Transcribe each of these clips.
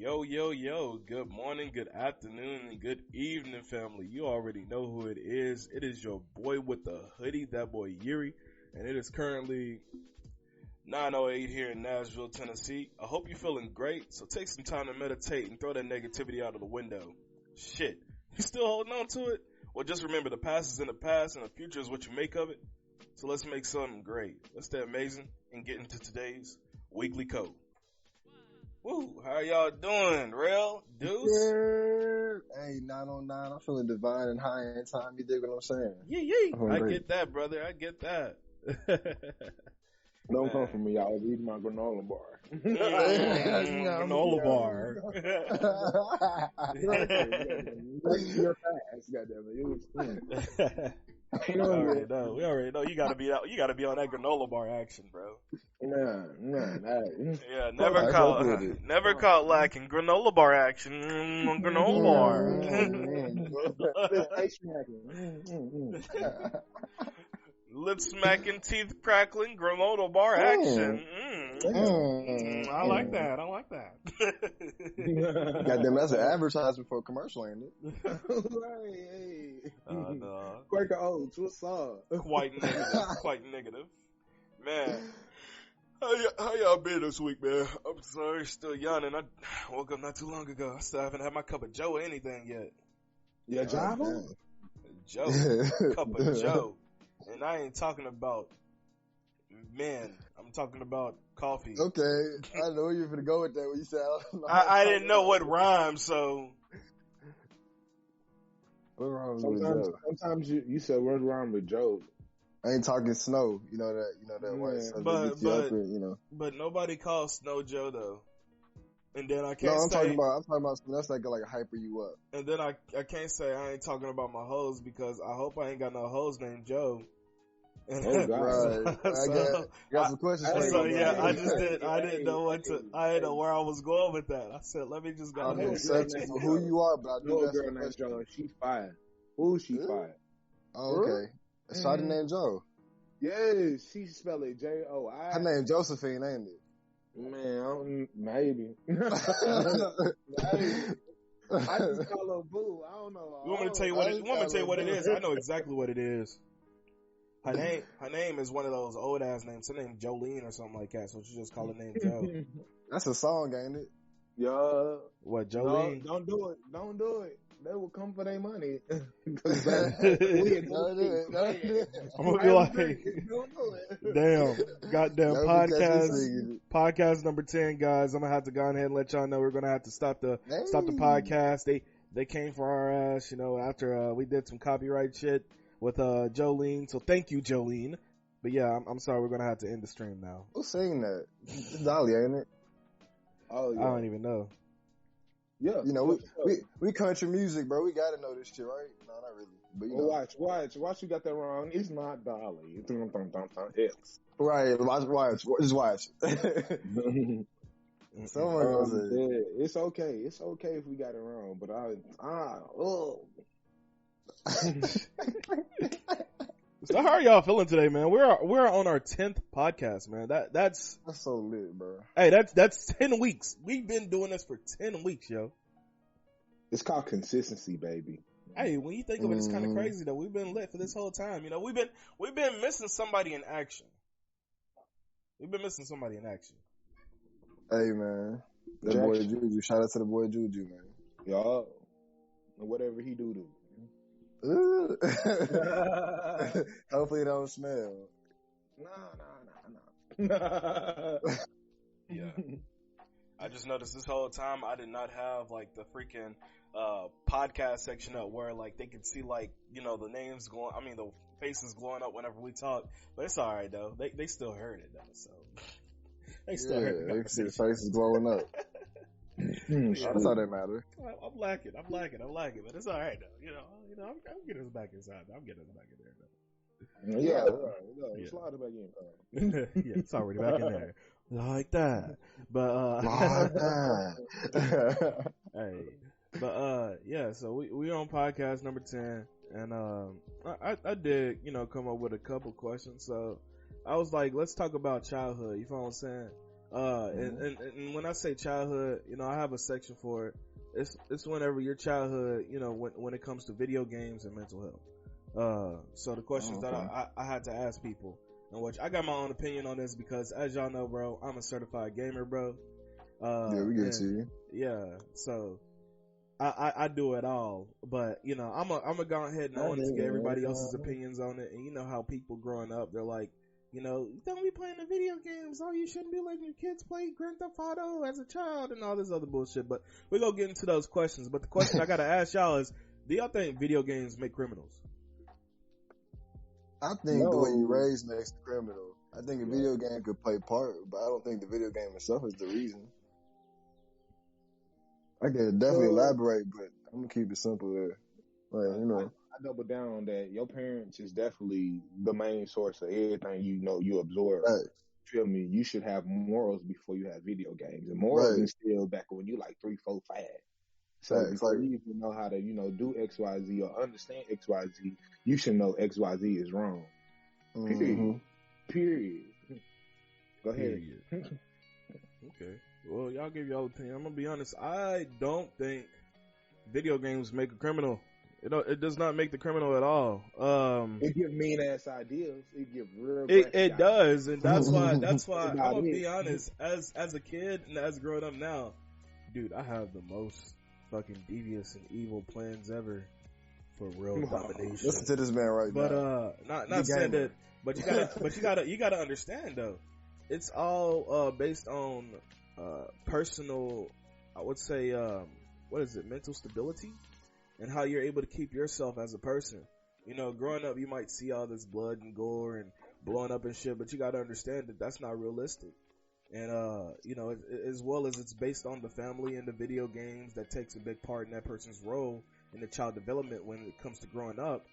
Yo, yo, yo, good morning, good afternoon, and good evening, family. You already know who it is. It is your boy with the hoodie, that boy Yuri, and it is currently 9:08 here in Nashville, Tennessee. I hope you're feeling great, so take some time to meditate and throw that negativity out of the window. Shit, you still holding on to it? Well, just remember the past is in the past and the future is what you make of it. So let's make something great. Let's stay amazing and get into today's weekly code. Woo, how y'all doing? Real? Deuce? Yeah. Hey, 909. I'm feeling divine and high in time. You dig what I'm saying? Yeah. I get that, brother. I get that. Don't come for me, y'all. Eat my granola bar. Granola bar. You're fast, goddammit. We already know. You gotta be out. You gotta be on that granola bar action, bro. Yeah, never caught lacking granola bar action. Granola bar. Lip smacking, teeth crackling, granola bar action. I like that. Goddamn, that's an advertisement for a commercial, ain't it? Hey. No. Quaker Oats, what's up? Quite negative. Man, how y'all been this week, man? I'm sorry, still yawning. I woke up not too long ago. I still haven't had my cup of Joe or anything yet. Yeah, Java? Joe. Cup of Joe. And I ain't talking about men. I'm talking about coffee. Okay. I know you were going to go with that when you said I didn't know what rhymed, so. What's wrong with Joe? Sometimes you said what's wrong with Joe. I ain't talking snow. You know that white stuff that gets you up and, you know. But nobody calls Snow Joe though. And then I can't I'm talking about something that's like hyper you up. And then I can't say I ain't talking about my hoes because I hope I ain't got no hoes named Joe. Oh God! I got some questions for you. So yeah, I didn't know where I was going with that. I said, let me just go ahead and searching for who you are, but I do got girl named Joe. She's fine. Who's she fine? Oh, okay. A shawty named Joe. Yes, she spell it J-O-I. Her name Josephine, ain't it? Man, maybe. Maybe. I just call her Boo. I don't know. You want me to tell you what it is? I know exactly what it is. Her name is one of those old ass names. Her name Jolene or something like that. So you just call her name Joe. That's a song, ain't it? Yeah. What, Jolene? No, don't do it. They will come for their money. I'm gonna be like, damn, goddamn podcast number 10, guys. I'm gonna have to go ahead and let y'all know we're gonna have to stop the podcast. They came for our ass, you know, after we did some copyright shit with Jolene. So thank you, Jolene. But yeah, I'm sorry, we're gonna have to end the stream now. Who's saying that? It's Dolly, ain't it? Oh yeah. I don't even know. Yeah, you know, we country music, bro. We gotta know this shit, right? No, not really. But you know. Watch. You got that wrong. It's not Dolly. It's right. Just watch. It's okay. It's okay if we got it wrong. But So how are y'all feeling today, man? We're on our 10th podcast, man. That's so lit, bro. Hey, that's 10 weeks. We've been doing this for 10 weeks, yo. It's called consistency, baby. Hey, when you think of it, it's kind of crazy though. We've been lit for this whole time. You know, we've been missing somebody in action. Hey, man. That boy Juju. Shout out to the boy Juju, man. Y'all. Whatever he do. Hopefully it don't smell. No. Yeah. I just noticed this whole time I did not have like the freaking podcast section up where like they could see like, you know, the names the faces glowing up whenever we talk. But it's alright though. They still heard it though, so they still heard it. They can see the faces glowing up. That's all that matter. I'm lacking, but it's all right though. You know, I'm getting us back inside. I'm getting us back in there though. Yeah, right. Slide it back in. Yeah, it's already back in there, like that. But like that. Hey, but yeah. So we on podcast number 10, and I did come up with a couple questions. So I was like, let's talk about childhood. You know what I'm saying? And when I say childhood, you know, I have a section for it. It's whenever your childhood, you know, when it comes to video games and mental health. So the questions that I had to ask people, and which I got my own opinion on this because, as y'all know, bro, I'm a certified gamer, bro. Yeah, we get to you. Yeah, so I do it all, but you know, I'm a go ahead and I want to get everybody else's opinions on it. And you know how people growing up, they're like, you know, don't be playing the video games. Oh, you shouldn't be letting your kids play Grand Theft Auto as a child and all this other bullshit. But we're gonna get into those questions. But the question I gotta ask y'all is, do y'all think video games make criminals? I think the way you raise makes the criminal. I think a video game could play part, but I don't think the video game itself is the reason. I can definitely elaborate, but I'm gonna keep it simple there. Like, you know, I double down on that. Your parents is definitely the main source of everything you know you absorb. right. Feel me? You should have morals before you have video games, and morals instilled back when you like 3, 4, 5. So Right, before like- you even know how to, you know, do X, Y, Z or understand X, Y, Z, you should know X, Y, Z is wrong. Mhm. Period. Go ahead. Period. Okay. Well, y'all give y'all opinion. I'm gonna be honest. I don't think video games make a criminal. It does not make the criminal at all. It give mean ass ideas. It give real. It does, and that's why I'm About gonna it. be honest. As a kid and as growing up now, dude, I have the most fucking devious and evil plans ever for world domination. Listen to this man right But now. not saying that. But you gotta understand though. It's all based on personal. I would say what is it? Mental stability. And how you're able to keep yourself as a person. You know, growing up, you might see all this blood and gore and blowing up and shit, but you gotta understand that that's not realistic. And, you know, as well as it's based on the family and the video games that takes a big part in that person's role in the child development when it comes to growing up,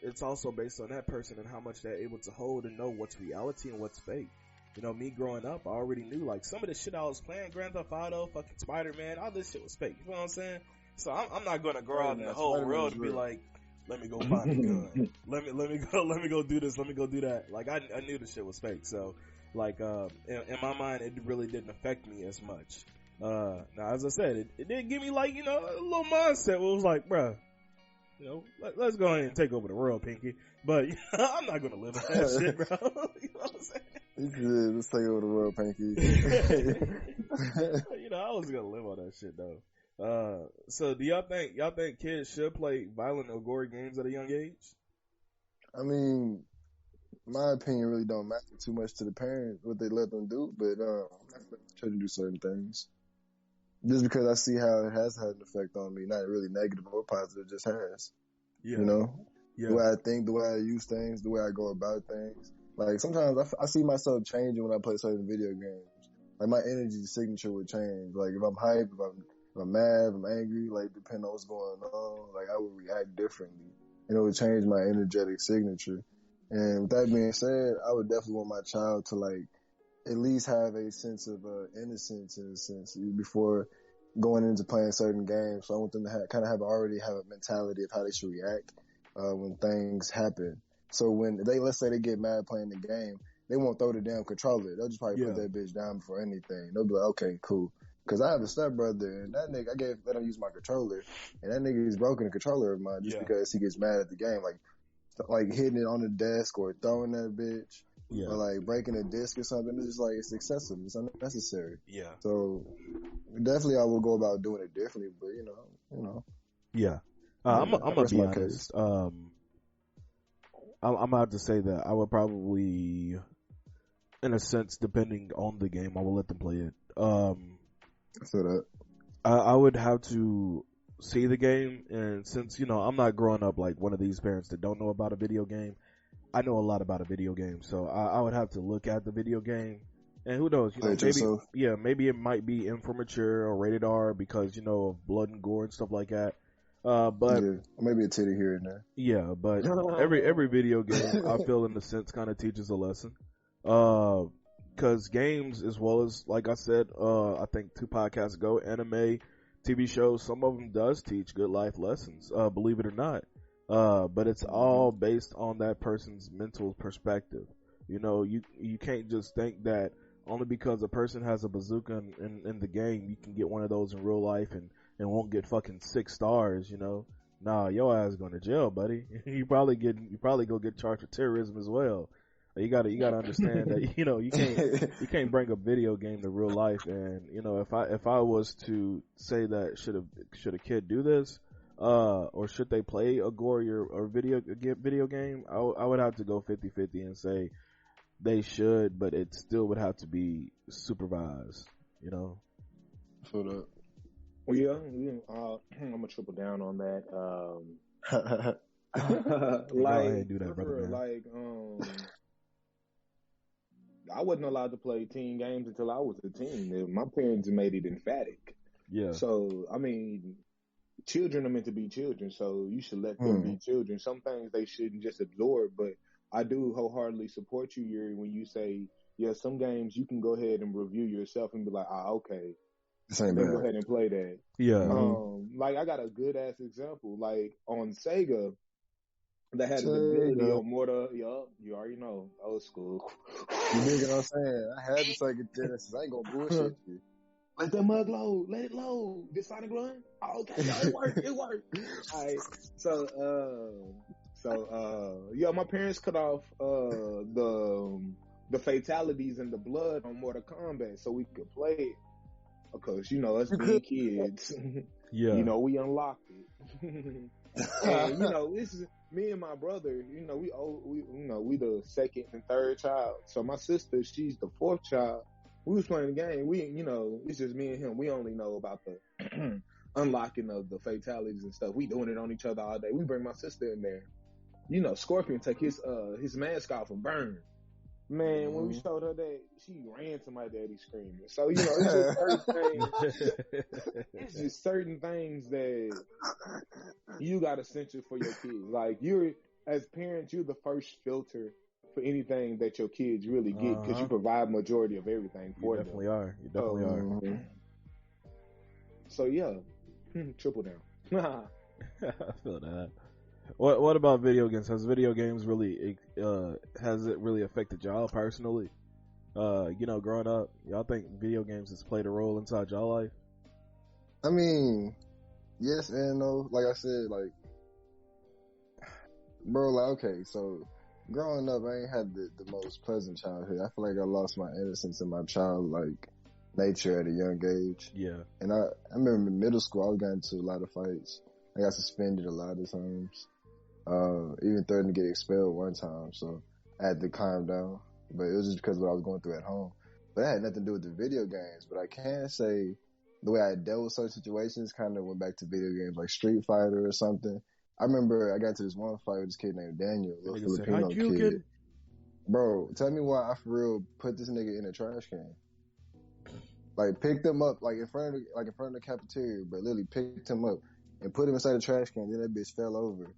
it's also based on that person and how much they're able to hold and know what's reality and what's fake. You know, me growing up, I already knew, like, some of the shit I was playing, Grand Theft Auto, fucking Spider-Man, all this shit was fake. You know what I'm saying? So I'm not gonna go out in the whole world and be like, let me go find a gun. let me go do this. Let me go do that. Like I knew the shit was fake. So like in my mind, it really didn't affect me as much. Now as I said, it did give me like, you know, a little mindset where it was like, bruh, you know, let's go ahead and take over the world, Pinky. But you know, I'm not gonna live on that shit, bro. You know what I'm saying? Let's take over the world, Pinky. You know, I was gonna live on that shit though. So do y'all think kids should play violent or gory games at a young age? I mean, my opinion really don't matter too much to the parents what they let them do, but I'm not letting children do certain things. Just because I see how it has had an effect on me, not really negative or positive, just has. Yeah. You know? Yeah. The way I think, the way I use things, the way I go about things. Like sometimes I see myself changing when I play certain video games. Like my energy signature would change. Like if I'm hyped, if I'm mad, if I'm angry, like depending on what's going on, like I would react differently. And it would change my energetic signature. And with that being said, I would definitely want my child to like at least have a sense of innocence in a sense before going into playing certain games. So I want them to already have a mentality of how they should react when things happen. So when let's say they get mad playing the game, they won't throw the damn controller. They'll just probably put that bitch down before anything. They'll be like, okay, cool. Cause I have a stepbrother and that nigga, I let him use my controller and that nigga is broken a controller of mine just because he gets mad at the game. Like hitting it on the desk or throwing that bitch or like breaking a disc or something. It's just like, it's excessive. It's unnecessary. Yeah. So definitely I will go about doing it differently, but you know. Yeah. I'm gonna be honest. I'm about to say that I would probably, in a sense, depending on the game, I will let them play it. I feel that. I would have to see the game, and since, you know, I'm not growing up like one of these parents that don't know about a video game, I know a lot about a video game, so I would have to look at the video game, and who knows, you know, maybe it might be mature or rated R because, you know, of blood and gore and stuff like that. But maybe a titty here and there. Yeah, but every video game I feel in a sense kind of teaches a lesson. Cause games, as well as, like I said, I think 2 podcasts ago, anime, TV shows, some of them does teach good life lessons, believe it or not. But it's all based on that person's mental perspective. You know, you can't just think that, only because a person has a bazooka in the game, you can get one of those in real life and won't get fucking 6 stars, you know. Nah, your ass going to jail, buddy. you probably go get charged with terrorism as well. You gotta understand that, you know, you can't bring a video game to real life. And, you know, if I was to say that should a kid do this, or should they play a gory or video game, I would have to go 50-50 and say they should, but it still would have to be supervised, you know. For that. Well, yeah, I'm gonna triple down on that. Like, go ahead, do that, brother, man. Like, I wasn't allowed to play teen games until I was a teen. My parents made it emphatic. Yeah. So, I mean, children are meant to be children, so you should let them be children. Some things they shouldn't just absorb, but I do wholeheartedly support you, Yuri, when you say, yeah, some games you can go ahead and review yourself and be like, okay, then go ahead and play that. Yeah. Like, I got a good ass example. Like, on Sega, they had the ability on Mortal. Yup, you already know, old school. You dig what I'm saying? I had the Sega Genesis. I ain't gonna bullshit you. Let that mug load. Let it load. Did Sonic run? Oh, okay, no, it worked. It worked. All right. So, yeah, my parents cut off the fatalities and the blood on Mortal Kombat so we could play it. Because, you know, us being kids, yeah, you know, we unlocked it. And, you know, this is me and my brother, you know, we the second and third child. So my sister, she's the fourth child. We was playing the game. We, you know, it's just me and him. We only know about the unlocking of the fatalities and stuff. We doing it on each other all day. We bring my sister in there. You know, Scorpion take his mask off and burn. Man, when we showed her that, she ran to my daddy screaming. So, you know, it's just certain things that you got to censor for your kids. Like, as parents, you're the first filter for anything that your kids really get, because you provide majority of everything for them. You definitely are. So, yeah, triple down. I feel that. What about video games? Has video games really has it really affected y'all personally? You know, growing up, y'all think video games has played a role inside y'all life? I mean, yes and no. Like I said, like, bro, like, okay, so growing up, I ain't had the most pleasant childhood. I feel like I lost my innocence and my childlike nature at a young age. Yeah. And I remember in middle school, I was getting into a lot of fights. I got suspended a lot of times. Even threatened to get expelled one time, so I had to calm down. But it was just because of what I was going through at home. But that had nothing to do with the video games. But I can say the way I dealt with certain situations kind of went back to video games, like Street Fighter or something. I remember I got into this one fight with this kid named Daniel, a little Filipino kid. Bro, tell me why I for real put this nigga in a trash can. Like, picked him up, like in front of the cafeteria, but literally picked him up and put him inside the trash can. Then that bitch fell over.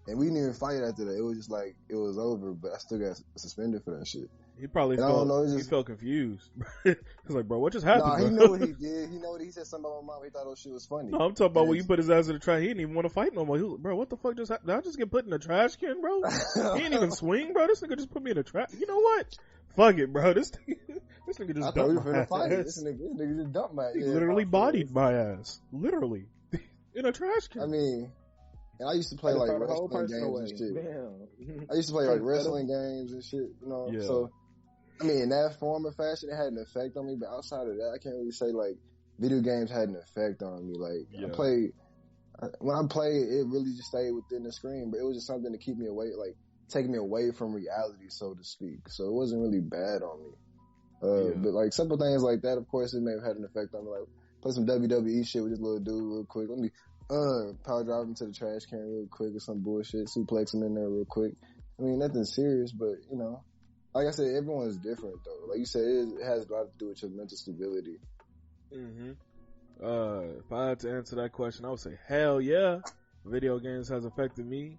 And we didn't even fight after that. It was just like, it was over, but I still got suspended for that shit. He probably he felt confused. He's like, bro, what just happened? Nah, he knew what he did. He said something about my mom. He thought shit was funny. No, I'm talking about when you put his ass in the trash. He didn't even want to fight no more. He was, bro, what the fuck just happened? Did I just get put in a trash can, bro? He didn't even swing, bro. This nigga just put me in a trash. You know what? Fuck it, bro. This nigga just dumped my ass. This nigga just dumped my ass. He literally bodied my ass. Literally. In a trash can. I mean, and I used to play like wrestling games and shit. Damn. I used to play like wrestling games and shit, you know. Yeah. So, I mean, in that form or fashion, it had an effect on me. But outside of that, I can't really say like video games had an effect on me. Like, when I played, it really just stayed within the screen. But it was just something to keep me away, like taking me away from reality, so to speak. So it wasn't really bad on me. But like simple things like that, of course, it may have had an effect on me. Like, play some WWE shit with this little dude real quick. Let me power drive him to the trash can real quick or some bullshit. Suplex him in there real quick. I mean, nothing serious, but, you know, like I said, everyone is different, though. Like you said, it has a lot to do with your mental stability. Mm-hmm. If I had to answer that question, I would say, hell yeah. Video games has affected me,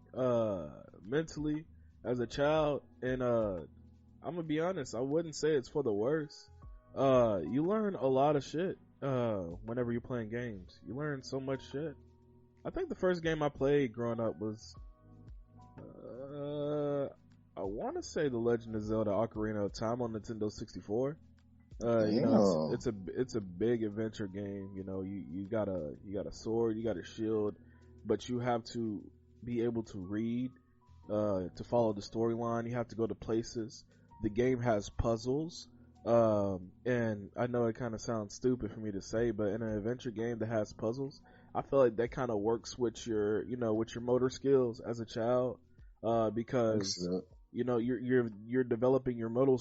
mentally as a child. And, I'm gonna be honest, I wouldn't say it's for the worse. You learn a lot of shit, whenever you're playing games. You learn so much shit. I think the first game I played growing up was, I want to say The Legend of Zelda Ocarina of Time on Nintendo 64. You know, Damn. it's a big adventure game. You know, you got a sword, you got a shield, but you have to be able to read to follow the storyline. You have to go to places. The game has puzzles. And I know it kind of sounds stupid for me to say, but in an adventure game that has puzzles, I feel like that kind of works with your, you know, with your motor skills as a child, because you know you're developing your motor.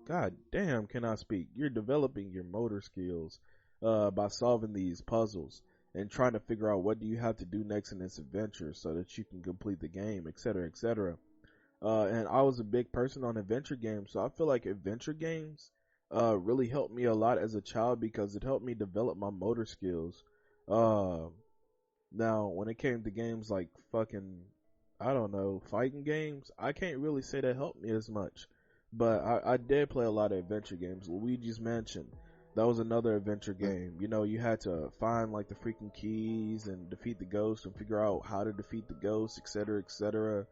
God damn, can I speak? You're developing your motor skills, by solving these puzzles and trying to figure out what do you have to do next in this adventure so that you can complete the game, etc., etc. And I was a big person on adventure games, so I feel like adventure games really helped me a lot as a child because it helped me develop my motor skills. Uh, Now, when it came to games like fucking, I don't know, fighting games, I can't really say that helped me as much. But I did play a lot of adventure games. Luigi's Mansion, that was another adventure game. You know, you had to find like the freaking keys and defeat the ghost and figure out how to defeat the ghost, etc., etc.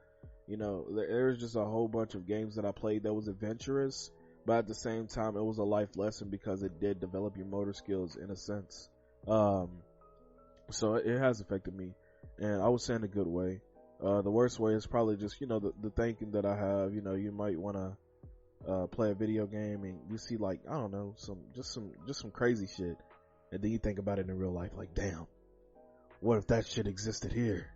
You know, there's just a whole bunch of games that I played that was adventurous, but at the same time, it was a life lesson because it did develop your motor skills in a sense. So it has affected me, and I would say in a good way. The worst way is probably just, you know, the thinking that I have. You know, you might want to play a video game and you see like, I don't know, some crazy shit, and then you think about it in real life, like, damn, what if that shit existed here?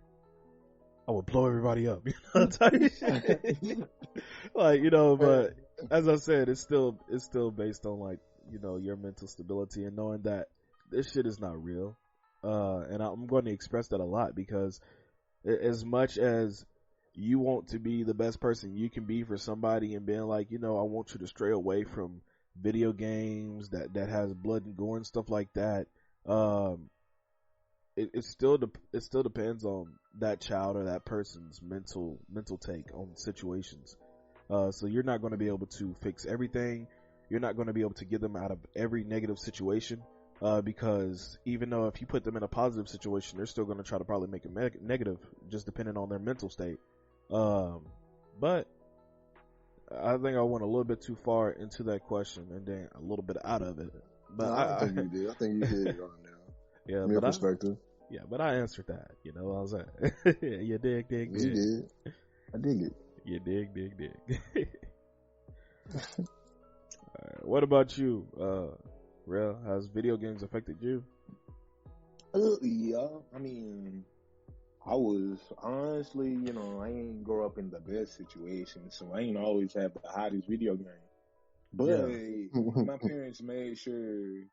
I would blow everybody up, you know, type of shit. Like, you know, but as I said, it's still based on like, you know, your mental stability and knowing that this shit is not real. And I'm going to express that a lot because as much as you want to be the best person you can be for somebody and being like, you know, I want you to stray away from video games that has blood and gore and stuff like that. It still depends on that child or that person's mental take on situations. So you're not going to be able to fix everything. You're not going to be able to get them out of every negative situation. Because even though if you put them in a positive situation, they're still going to try to probably make it negative, just depending on their mental state. But I think I went a little bit too far into that question and then a little bit out of it. But no, I think you did. I think you hit it on now. Yeah, from your perspective. But I answered that. You know what I'm saying? You dig. You did. I dig it. You dig. Alright, what about you? Real, has video games affected you? Yeah, I mean, I was honestly, you know, I ain't grow up in the best situation, so I ain't always have the hottest video game. But my parents made sure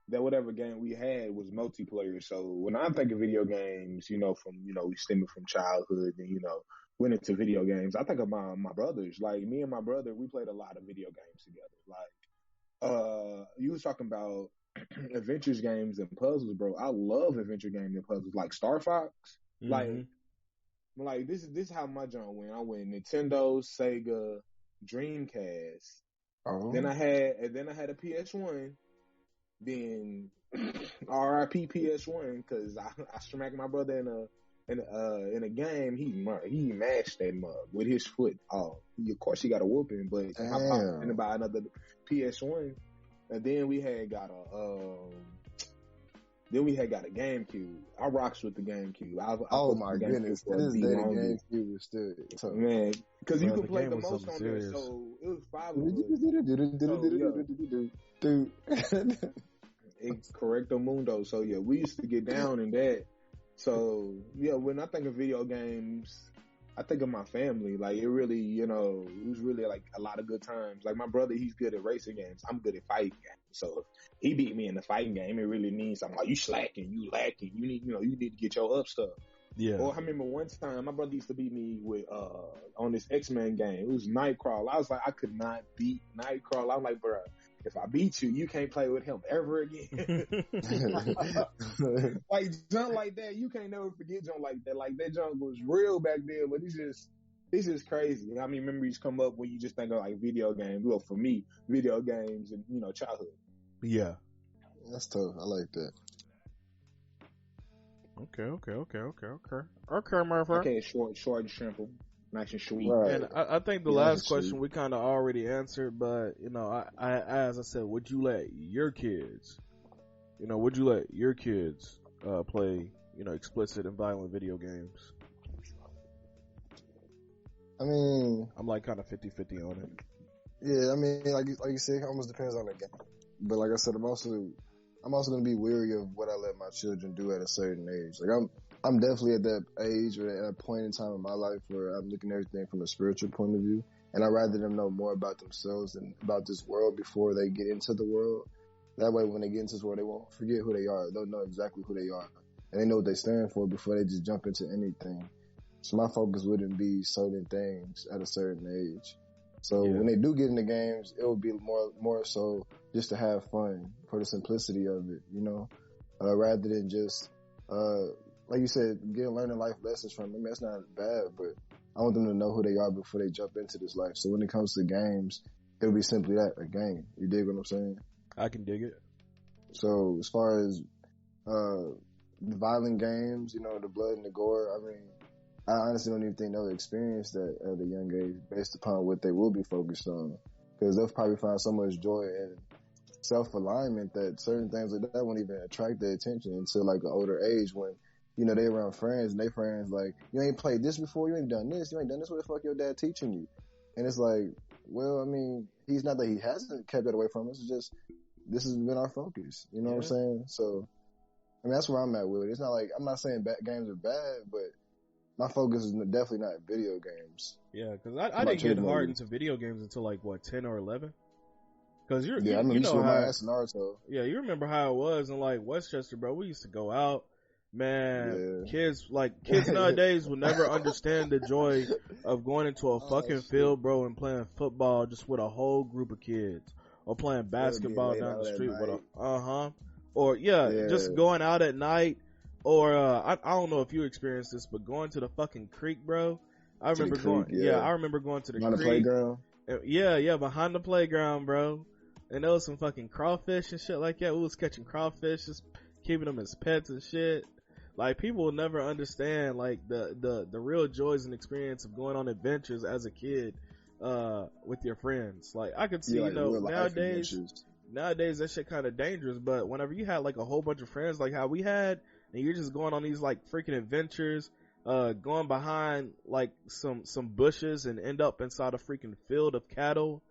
that whatever game we had was multiplayer. So when I think of video games, you know, from, you know, we stemming from childhood and, you know, went into video games, I think of my brothers. Like me and my brother, we played a lot of video games together. Like, you was talking about adventures games and puzzles, bro. I love adventure games and puzzles, like Star Fox. Mm-hmm. Like this is how my joint went. I went Nintendo, Sega, Dreamcast. Oh. Then I had a PS1. Then RIP PS1 because I smacked my brother in a game. He mashed that mug with his foot. Oh, of course he got a whooping, but I popped in to buy another PS1, and then we had got a GameCube. I rocks with the GameCube. Oh my goodness, to this day the GameCube was still tough. Man, because you could play the most on there. So it was 5 of us. Correcto mundo. So yeah, we used to get down in that. So yeah, when I think of video games, I think of my family. Like it really, you know, it was really like a lot of good times. Like my brother, he's good at racing games. I'm good at fighting games. So if he beat me in the fighting game, it really means something. Like you slacking, you lacking. You need to get your up stuff. Yeah. Or I remember one time my brother used to beat me with on this X-Men game. It was Nightcrawler. I was like, I could not beat Nightcrawler. I'm like, bro, if I beat you, you can't play with him ever again. Like junk like that, you can't never forget junk like that. Like that junk was real back then, but it's just crazy. I mean, memories come up when you just think of like video games. Well, for me, video games and, you know, childhood. Yeah. That's tough. I like that. Okay, my friend. Okay, short and simple. nice and sweet. Right. And I think the Yeah, last that's question sweet. we kind of already answered, but you know, I as I said, would you let your kids, you know, would you let your kids play, you know, explicit and violent video games? I mean, I'm like kind of 50-50 on it. yeah, I mean, like you said, it almost depends on the game. But like I said, I'm also gonna be weary of what I let my children do at a certain age. Like I'm definitely at that age or at a point in time in my life where I'm looking at everything from a spiritual point of view, and I'd rather them know more about themselves and about this world before they get into the world. That way, when they get into this world, they won't forget who they are. They'll know exactly who they are, and they know what they stand for before they just jump into anything. So my focus wouldn't be certain things at a certain age. So when they do get into games, it would be more so just to have fun for the simplicity of it, you know, rather than just, like you said, learning life lessons from them. I mean, that's not bad, but I want them to know who they are before they jump into this life. So when it comes to games, it'll be simply that, a game. You dig what I'm saying? I can dig it. So as far as, the violent games, you know, the blood and the gore, I mean, I honestly don't even think they'll experience that at a young age based upon what they will be focused on. Because they'll probably find so much joy in self-alignment that certain things like that won't even attract their attention until like an older age when, you know, they around friends and they friends like, you ain't played this before, you ain't done this, what the fuck your dad teaching you? And it's like, well, I mean, he's not that he hasn't kept that away from us, it's just, this has been our focus, you know what I'm saying? So, I mean, that's where I'm at with it. It's not like, I'm not saying games are bad, but my focus is definitely not video games. Yeah, because I didn't get hard into video games until like, what, 10 or 11? Because I remember you know my ass Naruto. Yeah, you remember how it was in like Westchester, bro. We used to go out, man. Yeah. Kids nowadays will never understand the joy of going into a fucking field, bro, and playing football just with a whole group of kids, or playing basketball down the street with just going out at night. Or, I don't know if you experienced this, but going to the fucking creek, bro. I remember going to the creek. The playground? Yeah, behind the playground, bro. And there was some fucking crawfish and shit like that. We was catching crawfish, just keeping them as pets and shit. Like, people will never understand, like, the real joys and experience of going on adventures as a kid, with your friends. Like, I could see, nowadays that shit kind of dangerous, but whenever you had, like, a whole bunch of friends, like how we had, and you're just going on these like freaking adventures, going behind like some bushes and end up inside a freaking field of cattle,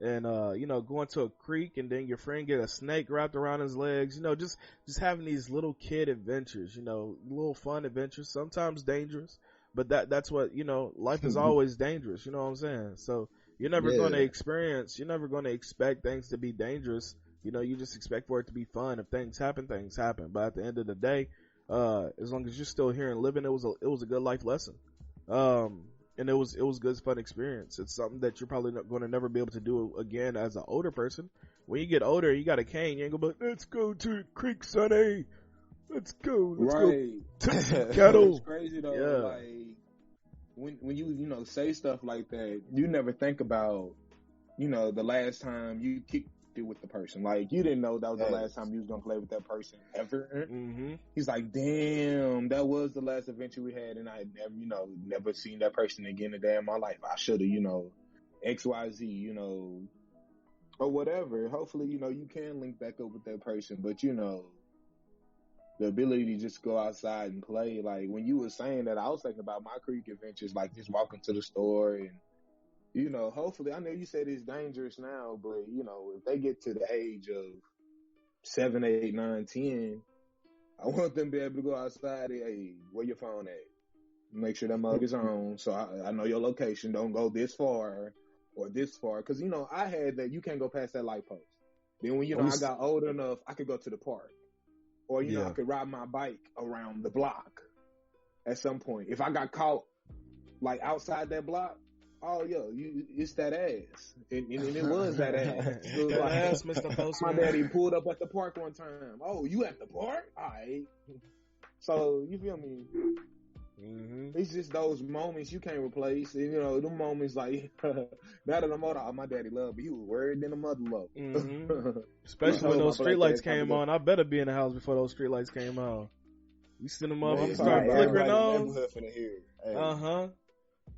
and you know, going to a creek and then your friend get a snake wrapped around his legs, you know, just having these little kid adventures, you know, little fun adventures, sometimes dangerous, but that's what, you know, life is always dangerous, you know what I'm saying? So you're never going to expect things to be dangerous. You know, you just expect for it to be fun. If things happen, things happen. But at the end of the day, as long as you're still here and living, it was a good life lesson. And it was good, fun experience. It's something that you're probably not going to never be able to do again as an older person. When you get older, you got a cane. You ain't gonna be like, let's go to the creek, Sonny. Let's go. Let's go to some cattle. It's crazy though. Yeah. Like when you say stuff like that, you never think about, you know, the last time you kicked it with the person. Like, you didn't know that was the last time you was gonna play with that person ever. Mm-hmm. He's like, damn, that was the last adventure we had, and I never seen that person again a day in my life. I should have, XYZ, or whatever. Hopefully, you can link back up with that person, but the ability to just go outside and play. Like, when you were saying that, I was thinking about my creek adventures, like just walking to the store and, hopefully, I know you said it's dangerous now, but, if they get to the age of 7, 8, 9, 10, I want them to be able to go outside and, hey, where your phone at? Make sure that mug is on, so I know your location. Don't go this far or this far. Because, I had that you can't go past that light post. Then when, I got old enough, I could go to the park. Or, I could ride my bike around the block at some point. If I got caught, like, outside that block, oh, it's that ass. And it was that ass. It was like, ass, Mr. Postman. My daddy pulled up at the park one time. Oh, you at the park? All right. So, you feel me? Mm-hmm. It's just those moments you can't replace. And, them moments like, now that I'm older, my daddy loved me. He was worried than a mother loved. Mm-hmm. Especially when those streetlights came on. I better be in the house before those streetlights came on. You send them up, I'm start flickering on. Uh-huh.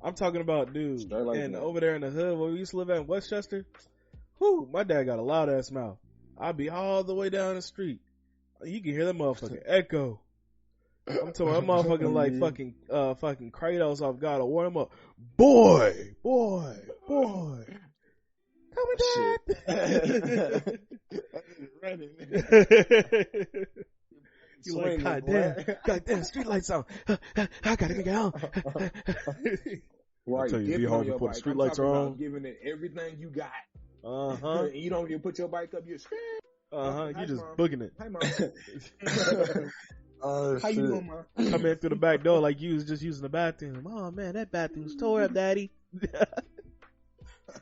I'm talking about, dude. Straight like And that. over there in the hood where we used to live at in Westchester, whew, my dad got a loud ass mouth. I'd be all the way down the street. You can hear that motherfucking echo. I'm talking about motherfucking like fucking Kratos off God of War. I'm up, boy. Coming back. Running. You like, goddamn, street lights on. I gotta get on. Right, tell you, get be hard on your before the bike. street I'm lights talking are about on. giving it everything you got. Uh-huh. You don't even put your bike up, you're screaming. Uh-huh. Hi, You just Mom. booking it. Hi, Mom. Oh, How you shit. doing, Mom? Come in through the back door like you was just using the bathroom. Oh man, that bathroom's tore up, daddy.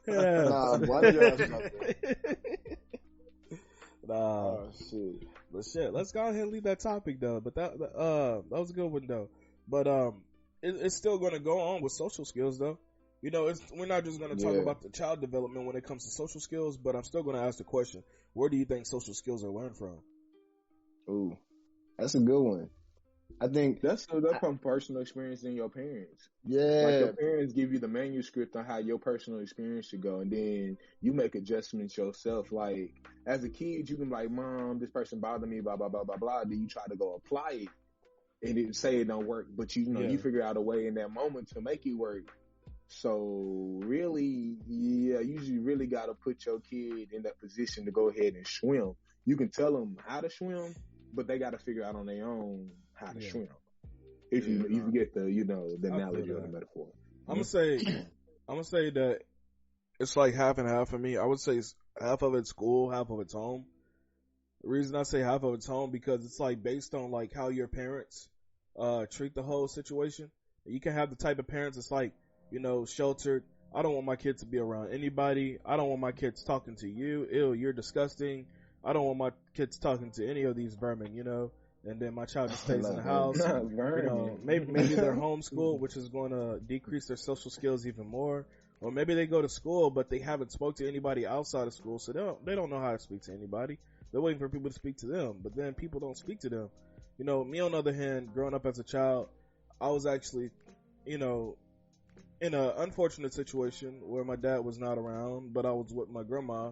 Nah, why do you ask about that? Nah. Oh, shit. But shit, let's go ahead and leave that topic though. But that was a good one though. But it's still going to go on with social skills though. You know, we're not just going to talk about the child development when it comes to social skills, but I'm still going to ask the question: where do you think social skills are learned from? Ooh, that's a good one. I think That's from personal experience in your parents. Like yeah, your parents give you the manuscript on how your personal experience should go, and then you make adjustments yourself. Like as a kid, you can be like, "Mom, this person bothered me," blah blah blah blah blah. Then you try to go apply it, and it say it don't work, but you know you figure out a way in that moment to make it work. So really, yeah, you really got to put your kid in that position to go ahead and swim. You can tell them how to swim, but they got to figure out on their own how to swim. If you get the the analogy or the metaphor. I'm gonna say that it's like half and half for me. I would say it's half of it's school, half of it's home. The reason I say half of it's home because it's like based on like how your parents treat the whole situation. You can have the type of parents that's like, sheltered. I don't want my kids to be around anybody. I don't want my kids talking to you. Ew, you're disgusting. I don't want my kids talking to any of these vermin, and then my child just stays in the house. Maybe they're homeschooled, which is going to decrease their social skills even more. Or maybe they go to school, but they haven't spoke to anybody outside of school, so they don't know how to speak to anybody. They're waiting for people to speak to them, but then people don't speak to them. Me on the other hand, growing up as a child, I was actually, in an unfortunate situation where my dad was not around, but I was with my grandma.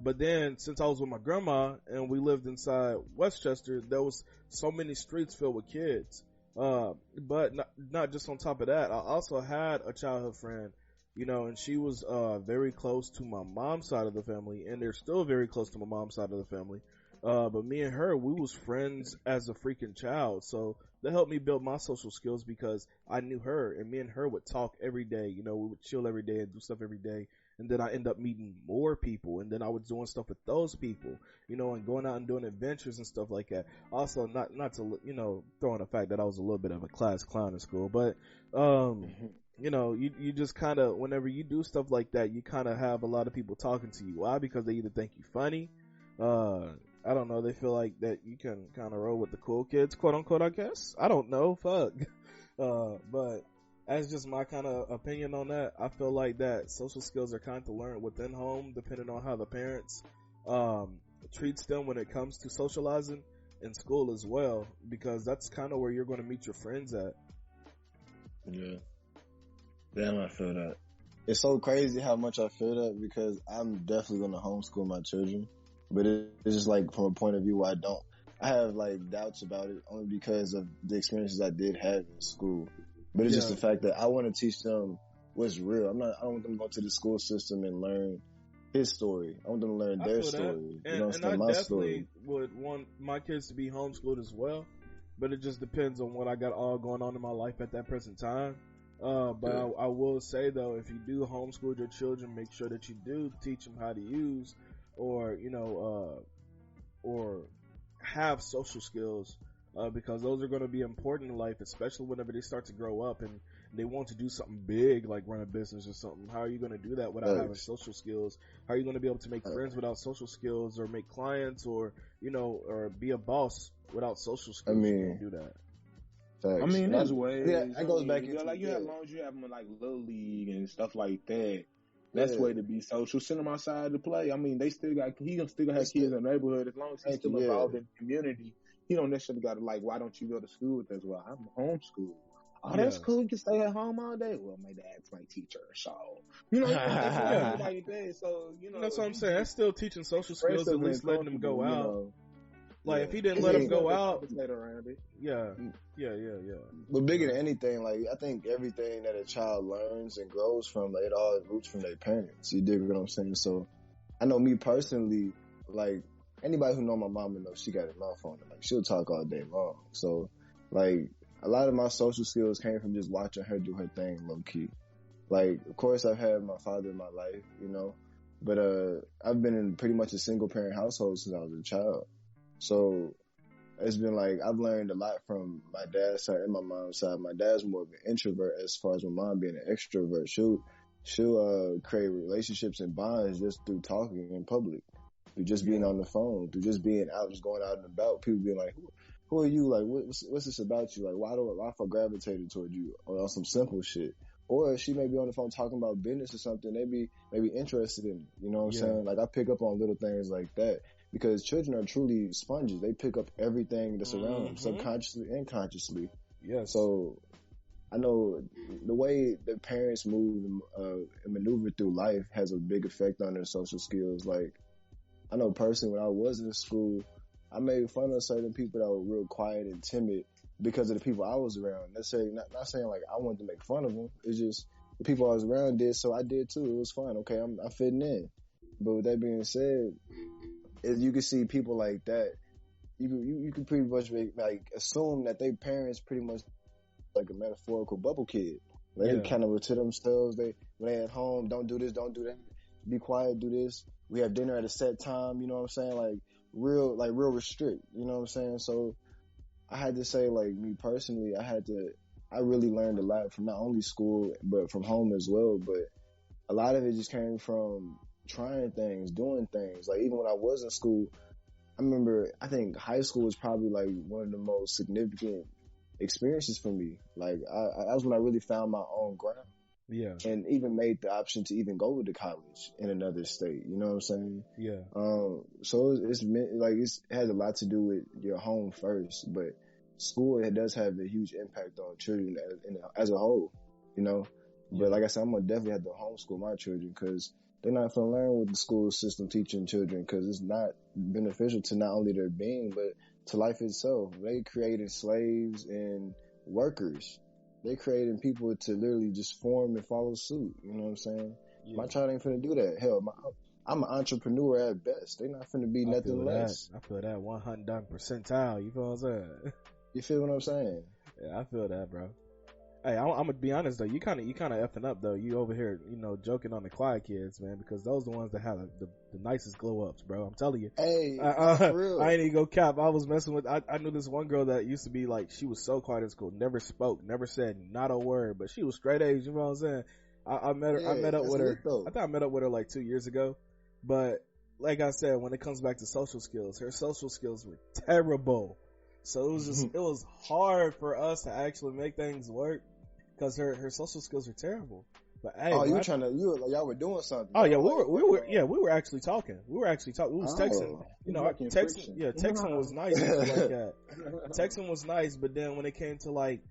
But then, since I was with my grandma and we lived inside Westchester, there was so many streets filled with kids. But not just on top of that, I also had a childhood friend, and she was very close to my mom's side of the family, and they're still very close to my mom's side of the family. But me and her, we was friends as a freaking child, so that helped me build my social skills because I knew her, and me and her would talk every day. We would chill every day and do stuff every day. And then I end up meeting more people, and then I was doing stuff with those people, and going out and doing adventures and stuff like that. Also, not to, throwing the fact that I was a little bit of a class clown in school, but, you just kind of, whenever you do stuff like that, you kind of have a lot of people talking to you. Why? Because they either think you funny, I don't know, they feel like that you can kind of roll with the cool kids, quote unquote, I guess. I don't know, fuck. But that's just my kind of opinion on that. I feel like that social skills are kind of learned within home, depending on how the parents treats them when it comes to socializing, in school as well, because that's kind of where you're going to meet your friends at. Yeah. Damn, I feel that. It's so crazy how much I feel that because I'm definitely going to homeschool my children, but it's just like from a point of view where I have like doubts about it only because of the experiences I did have in school. But it's just the fact that I want to teach them what's real. I don't want them to go to the school system and learn his story. I want them to learn their story. And I definitely would want my kids to be homeschooled as well. But it just depends on what I got all going on in my life at that present time. But I will say though, if you do homeschool your children, make sure that you do teach them how to use or have social skills. Because those are going to be important in life, especially whenever they start to grow up and they want to do something big, like run a business or something. How are you going to do that without having social skills? How are you going to be able to make friends without social skills, or make clients, or or be a boss without social skills? You can't do that. Facts. I mean, there's ways. Yeah, that goes back into like you have, as long as you have them in like little league and stuff like that. That's the way to be social. Send them outside to play. I mean, he still have kids in the neighborhood as long as he's still involved in the community. He don't necessarily got to why don't you go to school with us? Well, I'm homeschooled. Oh, that's cool. You can stay at home all day. Well, my dad's my teacher, so you know, like that. So that's what I'm saying. That's still teaching social skills. At least letting them go out. Like if he didn't let them go out, yeah. But bigger than anything, like I think everything that a child learns and grows from, like, it all roots from their parents. You dig what I'm saying? So I know me personally, like anybody who know my mama knows she got a mouth on her. Like she'll talk all day long. So like a lot of my social skills came from just watching her do her thing low key. Like of course I've had my father in my life, but I've been in pretty much a single parent household since I was a child. So it's been like I've learned a lot from my dad's side and my mom's side. My dad's more of an introvert as far as my mom being an extrovert. She'll create relationships and bonds just through talking in public, through just being on the phone, through just being out, just going out and about. People being like, who are you? Like, what's this about you? Like, why I feel gravitated toward you on some simple shit? Or she may be on the phone talking about business or something. They be interested in it. You know what I'm saying? Like I pick up on little things like that. Because children are truly sponges. They pick up everything that's around them, subconsciously and consciously. Yeah. So I know the way that parents move and maneuver through life has a big effect on their social skills. Like I know personally when I was in school, I made fun of certain people that were real quiet and timid because of the people I was around. Not saying like I wanted to make fun of them. It's just the people I was around did, so I did too. It was fun. Okay, I'm fitting in. But with that being said, if you can see people like that, you can pretty much like assume that they parents pretty much like a metaphorical bubble kid. They kind of were to themselves. When they at home, don't do this, don't do that. Be quiet, do this. We have dinner at a set time. You know what I'm saying? Like real restrict. You know what I'm saying? So I had to say, like me personally, I really learned a lot from not only school but from home as well. But a lot of it just came from trying things, doing things. Like even when I was in school, I think high school was probably like one of the most significant experiences for me. Like that was when I really found my own ground. Yeah. And even made the option to even go to college in another state. You know what I'm saying? Yeah. So it has a lot to do with your home first, but school, it does have a huge impact on children as a whole, But like I said, I'm gonna definitely have to homeschool my children because they're not going to learn what the school system teaching children because it's not beneficial to not only their being, but to life itself. They created slaves and workers. They created people to literally just form and follow suit. You know what I'm saying? Yeah. My child ain't finna do that. Hell, I'm an entrepreneur at best. They not finna be nothing less. I feel that 100 percentile. You feel what I'm saying? You feel what I'm saying? Yeah, I feel that, bro. Hey, I'm gonna be honest though. You kind of effing up though. You over here, joking on the quiet kids, man, because those are the ones that have the nicest glow ups, bro. I'm telling you. Hey, for real. I ain't even go cap. I was messing with. I knew this one girl that used to be like, she was so quiet in school, never spoke, never said not a word, but she was straight A's. You know what I'm saying? I met her. I met up with her. I think I met up with her like 2 years ago, but like I said, when it comes back to social skills, her social skills were terrible. So it was just, it was hard for us to actually make things work because her social skills are terrible. But hey, y'all were doing something. Oh yeah, we were actually talking. We was texting. Texting was nice like that. Texting was nice, but then when it came to like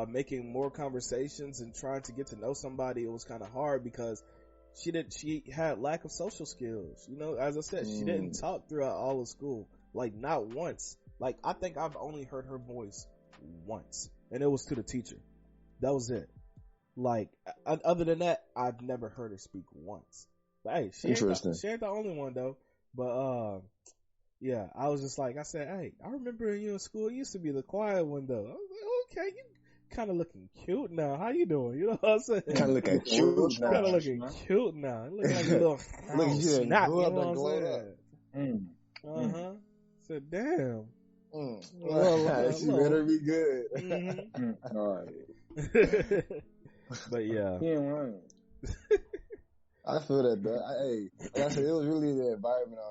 making more conversations and trying to get to know somebody, it was kind of hard because she had lack of social skills. As I said, she didn't talk throughout all of school, like not once. Like, I think I've only heard her voice once, and it was to the teacher. That was it. Like, other than that, I've never heard her speak once. But hey, she ain't the only one though. But yeah, I was just like, I said, hey, I remember you in school, you used to be the quiet one though. I was like, okay, you kind of looking cute now. How you doing? You know what I'm saying? Kind of looking cute now. Kind of looking cute now. Looking like a little snap. You know what I'm saying? Said, damn. She better be good. Mm-hmm. All right. But yeah. I feel that, though. Like I said, it was really the environment I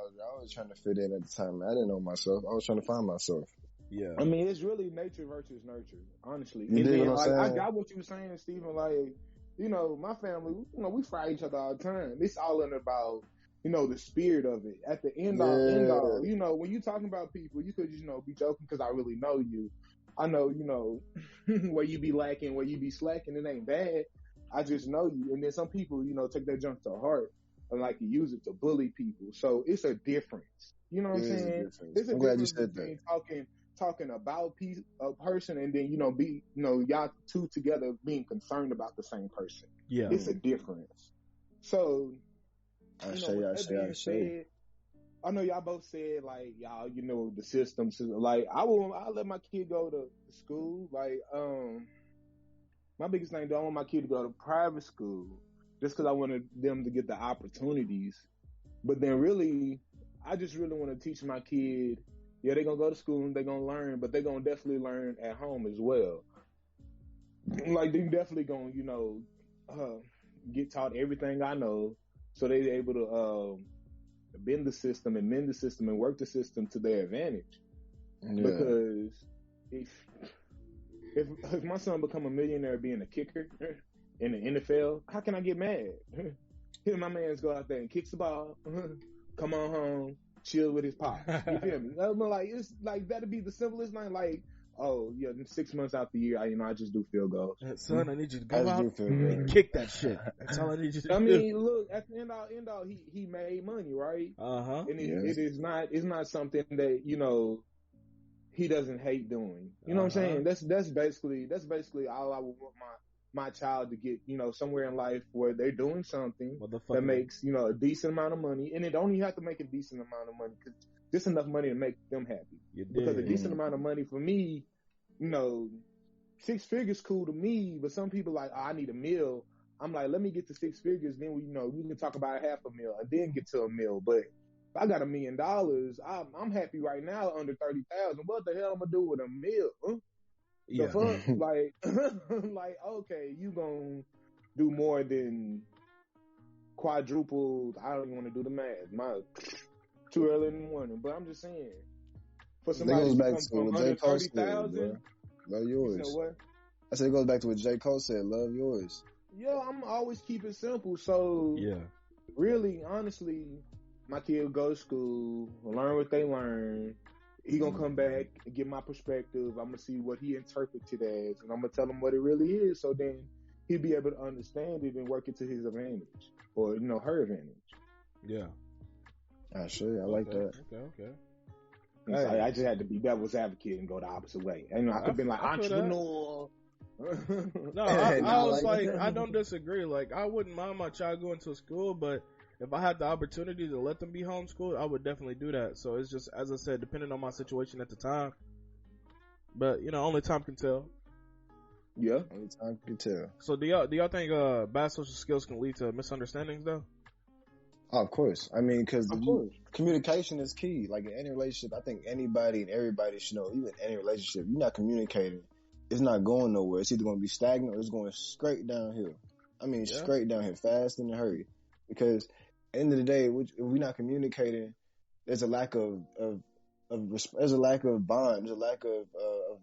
was trying to fit in at the time. I didn't know myself. I was trying to find myself. Yeah. I mean, it's really nature versus nurture, honestly. You dig what I'm saying? I got what you were saying, Stephen. Like, my family, we fight each other all the time. It's all in about, the spirit of it. At the end all, when you talking about people, you could just, be joking because I really know you. I know, where you be lacking, where you be slacking, it ain't bad. I just know you. And then some people, take that junk to heart and like to use it to bully people. So it's a difference. You know what I'm It is a saying? difference. It's a I'm glad you difference said that. between talking about a person and then, y'all two together being concerned about the same person. Yeah. It's a difference. So, I with that being said, I know y'all both said like y'all, the systems. Like I'll let my kid go to school. Like my biggest thing, I want my kid to go to private school just because I wanted them to get the opportunities. But then really, I just really want to teach my kid. Yeah, they're gonna go to school and they're gonna learn, but they're gonna definitely learn at home as well. Like they definitely gonna get taught everything I know, so they're able to bend the system and mend the system and work the system to their advantage. Yeah. Because if my son become a millionaire being a kicker in the NFL, how can I get mad? Hear my mans go out there and kicks the ball, come on home, chill with his pop. You feel me? Like it's like that'd be the simplest thing. Like, oh yeah, 6 months out the year, I just do field goals. Son, I need you to go out and kick that shit. That's all I need you to do. I mean, look, at the end all, he made money, right? And it's not something that he doesn't hate doing. You know what I'm saying? That's basically all I would want my child to get, somewhere in life where they're doing something that makes, a decent amount of money. And it don't even have to make a decent amount of money, because just enough money to make them happy. Because a decent amount of money for me, 6 figures cool to me, but some people like, I need a meal. I'm like, let me get to 6 figures, then we can talk about half a meal and then get to a meal. But if I got $1 million, I'm happy right now under 30,000. What the hell I'm gonna do with a meal? Huh? Yeah. The fuck? like, okay, you gonna do more than quadruple. I don't even want to do the math. Too early in the morning. But I'm just saying, for somebody goes to back come to from what under J. Cole 30,000, said, love yours. You know what? I said it goes back to what J. Cole said, love yours. Yeah, I'm always keep it simple. So really, honestly, my kid will go to school, learn what they learn. He gonna come back and get my perspective. I'm gonna see what he interpreted as, and I'm gonna tell him what it really is. So then he'll be able to understand it and work it to his advantage, or her advantage. Yeah. I like that. Okay. So I just had to be devil's advocate and go the opposite way. And I could have been like entrepreneur. No, I was like, I don't disagree. Like, I wouldn't mind my child going to school, but if I had the opportunity to let them be homeschooled, I would definitely do that. So it's just, as I said, depending on my situation at the time. But only time can tell. Yeah, only time can tell. So do y'all think bad social skills can lead to misunderstandings though? Oh, of course. I mean, because communication is key. Like in any relationship, I think anybody and everybody should know. Even any relationship, you're not communicating, it's not going nowhere. It's either going to be stagnant or it's going straight downhill. I mean, straight downhill, fast and in a hurry. Because at the end of the day, if we're not communicating, there's a lack of there's a lack of bond, there's a lack of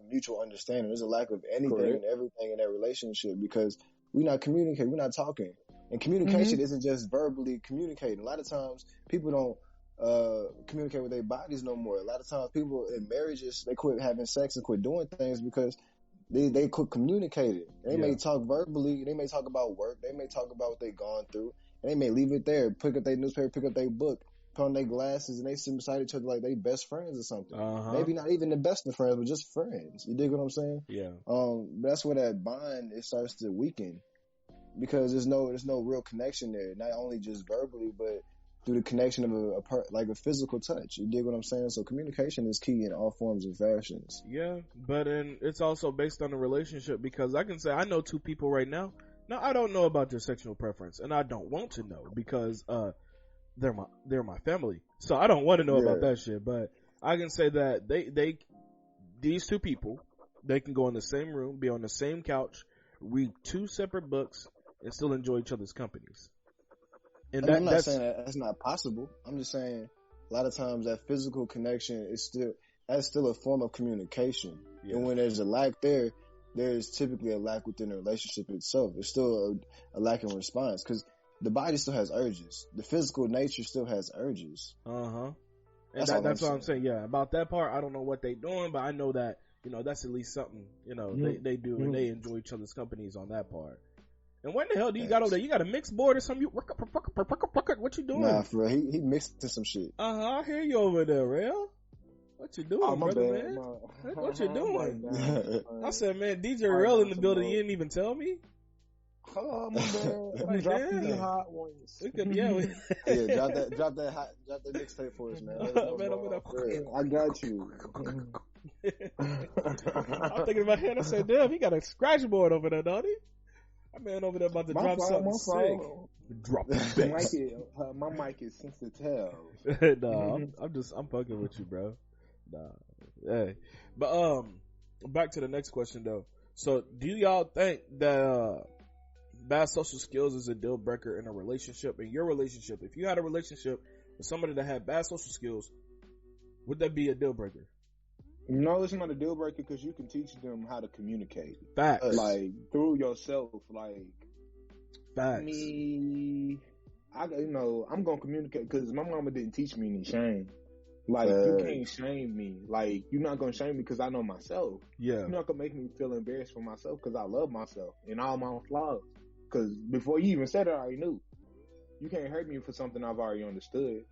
mutual understanding, there's a lack of anything and everything in that relationship because we're not communicating, we're not talking. And communication isn't just verbally communicating. A lot of times people don't communicate with their bodies no more. A lot of times people in marriages, they quit having sex and quit doing things because they quit communicating. They may talk verbally, they may talk about work, they may talk about what they've gone through, and they may leave it there, pick up their newspaper, pick up their book, put on their glasses, and they sit beside each other like they best friends or something. Maybe not even the best of friends, but just friends. You dig what I'm saying? Yeah. But that's where that bond, it starts to weaken because there's no real connection there. Not only just verbally, but through the connection of like a physical touch. You dig what I'm saying? So communication is key in all forms and fashions. Yeah, but it's also based on the relationship because I can say I know two people right now. Now I don't know about their sexual preference, and I don't want to know because they're my family, so I don't want to know about that shit. But I can say that these two people, they can go in the same room, be on the same couch, read two separate books, and still enjoy each other's companies. And I'm not saying that's not possible. I'm just saying a lot of times that physical connection is still a form of communication. Yeah. And when there's a lack there's typically a lack within the relationship itself. There's still a lack in response because the body still has urges. The physical nature still has urges. And that's what I'm saying. Yeah, about that part, I don't know what they're doing, but I know that that's at least something, they do, and they enjoy each other's companies on that part. And when the hell do you got over there? You got a mixed board or something? What you doing? Nah, for real, he mixed some shit. I hear you over there, real. What you doing, brother, bad, man? What you doing? Man. I said, man, DJ Real in the building. You didn't even tell me. Oh, my bad. Drop the hot ones. Drop that mixtape for us, man. I got you. I'm thinking in my head, I said, damn, he got a scratch board over there, don't he? That man over there about to drop something sick. Drop the bass. My mic is sensitive. Nah, I'm fucking with you, bro. Nah. Hey. But, back to the next question though. So, do y'all think that, bad social skills is a deal breaker in a relationship? In your relationship, if you had a relationship with somebody that had bad social skills, would that be a deal breaker? No, it's not a deal breaker because you can teach them how to communicate. Facts. Like, through yourself. Like, facts. I'm going to communicate because my mama didn't teach me any shame. Like, you can't shame me. Like, you're not going to shame me because I know myself. Yeah. You're not going to make me feel embarrassed for myself because I love myself and all my flaws. Because before you even said it, I already knew. You can't hurt me for something I've already understood.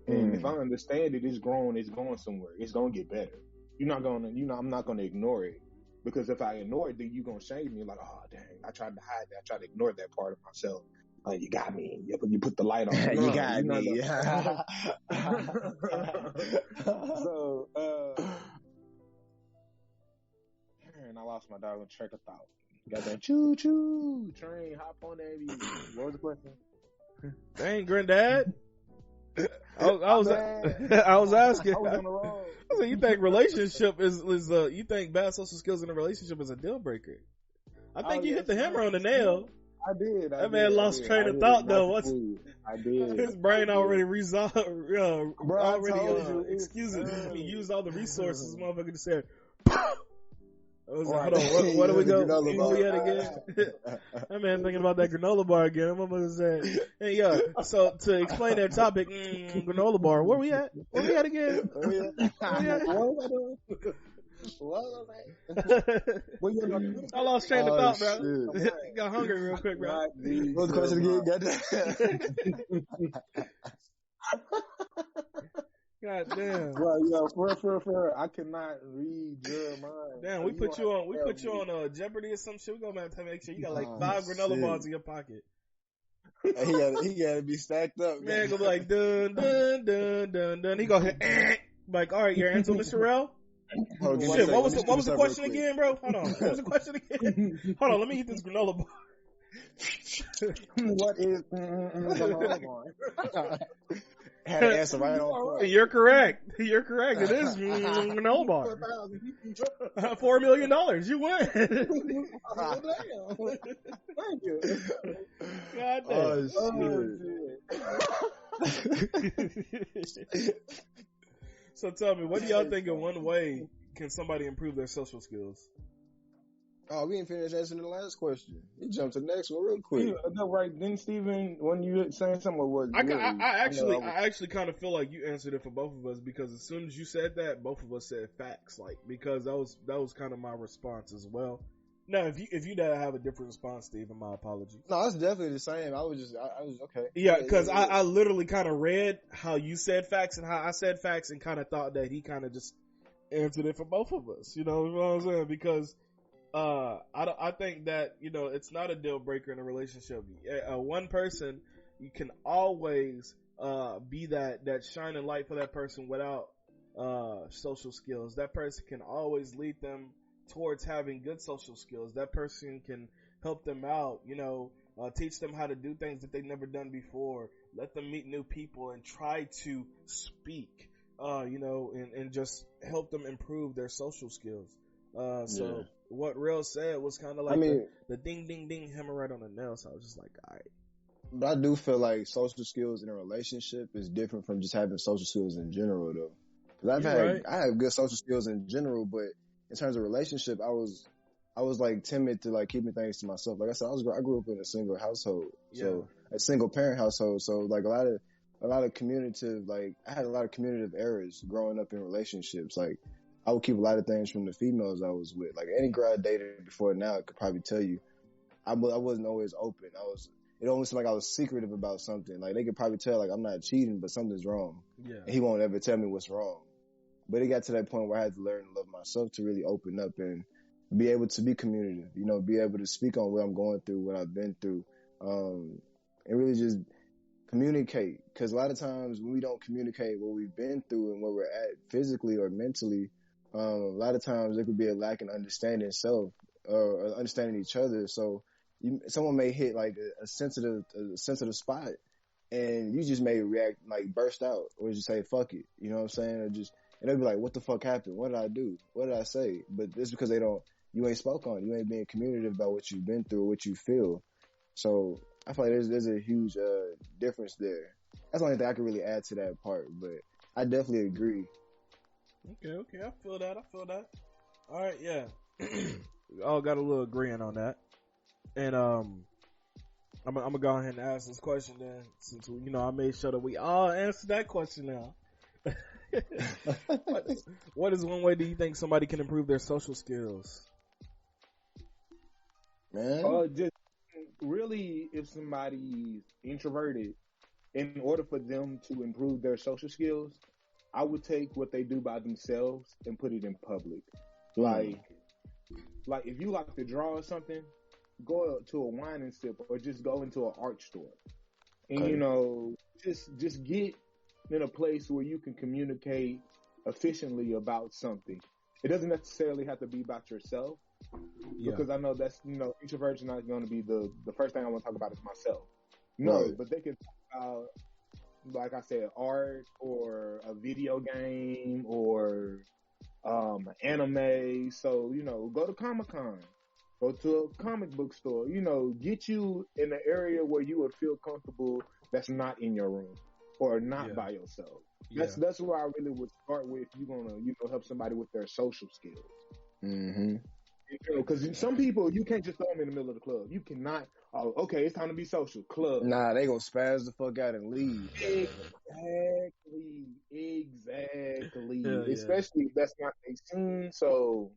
And if I understand it, it's grown, it's going somewhere. It's going to get better. I'm not going to ignore it. Because if I ignore it, then you're going to shame me. Like, oh, dang, I tried to hide that. I tried to ignore that part of myself. You got me. You put the light on. You got me. So, and I lost my dog on track of thought. Got that choo choo train, hop on that. What was the question? Dang, granddad. I was asking. I was on the road. I said, you think relationship you think bad social skills in a relationship is a deal breaker? I think you hit the hammer on the nail. I did. That man lost train of thought though. I did. His brain already resolved. Excuses. He used all the resources. Motherfucker just said. Hold on, what do we go? Where we at again? That man thinking about that granola bar again. I'm almost saying, hey, so to explain that topic, granola bar, where we at? Where we at again? I lost train of thought, bro. Got hungry real quick, bro. What's the question again? God damn. Well, for I cannot read your mind. Damn, we put you on Jeopardy or some shit. We go back to make sure you got like 5 granola bars in your pocket. He gotta be stacked up. Man, go be like dun dun dun dun dun. He go like, all right, your answer, Mr. Rel. Shit, what was the question again, bro? Hold on. What was the question again? Hold on, let me eat this granola bar. What is granola bar? Had an answer right on point. You're correct. It is granola bar. $4 million. You win. Thank you. God damn. So tell me, what do y'all think in one way can somebody improve their social skills? Oh, we didn't finish answering the last question. You jumped to the next one real quick. Yeah, no, right. Then Steven, when you saying something was I actually kind of feel like you answered it for both of us because as soon as you said that, both of us said facts. Like because that was kind of my response as well. Now, if you did have a different response, Steven, my apologies. No, it's definitely the same. I was okay. Yeah, because I literally kind of read how you said facts and how I said facts and kind of thought that he kind of just answered it for both of us. You know what I'm saying? Because I think that, it's not a deal breaker in a relationship. One person, you can always, be that shining light for that person without, social skills. That person can always lead them towards having good social skills. That person can help them out, teach them how to do things that they've never done before. Let them meet new people and try to speak, and just help them improve their social skills. So what Real said was kind of like the ding, ding, ding hammer right on the nail. So I was just like, all right. But I do feel like social skills in a relationship is different from just having social skills in general, though. Because I have good social skills in general, but in terms of relationship, I was like timid to like keeping things to myself. Like I said, I grew up in a single household, so a single parent household. So like a lot of communicative, like I had a lot of communicative errors growing up in relationships. Like I would keep a lot of things from the females I was with. Like any girl I dated before now could probably tell you, I wasn't always open. It almost seemed like I was secretive about something. Like they could probably tell like I'm not cheating, but something's wrong. Yeah. And he won't ever tell me what's wrong. But it got to that point where I had to learn to love myself to really open up and be able to be communicative, you know, be able to speak on what I'm going through, what I've been through, and really just communicate. Because a lot of times when we don't communicate what we've been through and where we're at physically or mentally, a lot of times there could be a lack in understanding self or understanding each other. So someone may hit like a sensitive spot, and you just may react, like burst out, or just say fuck it, you know what I'm saying, or just, and they'll be like, what the fuck happened? What did I do? What did I say? But it's because you ain't spoke on it. You ain't being communicative about what you've been through, what you feel. So I feel like there's a huge difference there. That's the only thing I can really add to that part, but I definitely agree. Okay, I feel that. All right, yeah. We all got a little agreeing on that. And I'm gonna go ahead and ask this question then, since I made sure that we all answer that question now. What is one way do you think somebody can improve their social skills? Man, just really, if somebody's introverted, in order for them to improve their social skills, I would take what they do by themselves and put it in public. Like if you like to draw or something, go to a wine and sip, or just go into an art store, and just get in a place where you can communicate efficiently about something. It doesn't necessarily have to be about yourself, because I know that's introversion not going to be the first thing I want to talk about is myself. No, but they can talk about, like I said, art or a video game or anime. So go to Comic-Con. Go to a comic book store, get you in an area where you would feel comfortable that's not in your room or not by yourself. That's where I really would start with. You're going to, help somebody with their social skills. Mm-hmm. Because some people, you can't just throw them in the middle of the club. You cannot, okay, it's time to be social. Club. Nah, they gonna spaz the fuck out and leave. Exactly. Especially if that's not their scene. So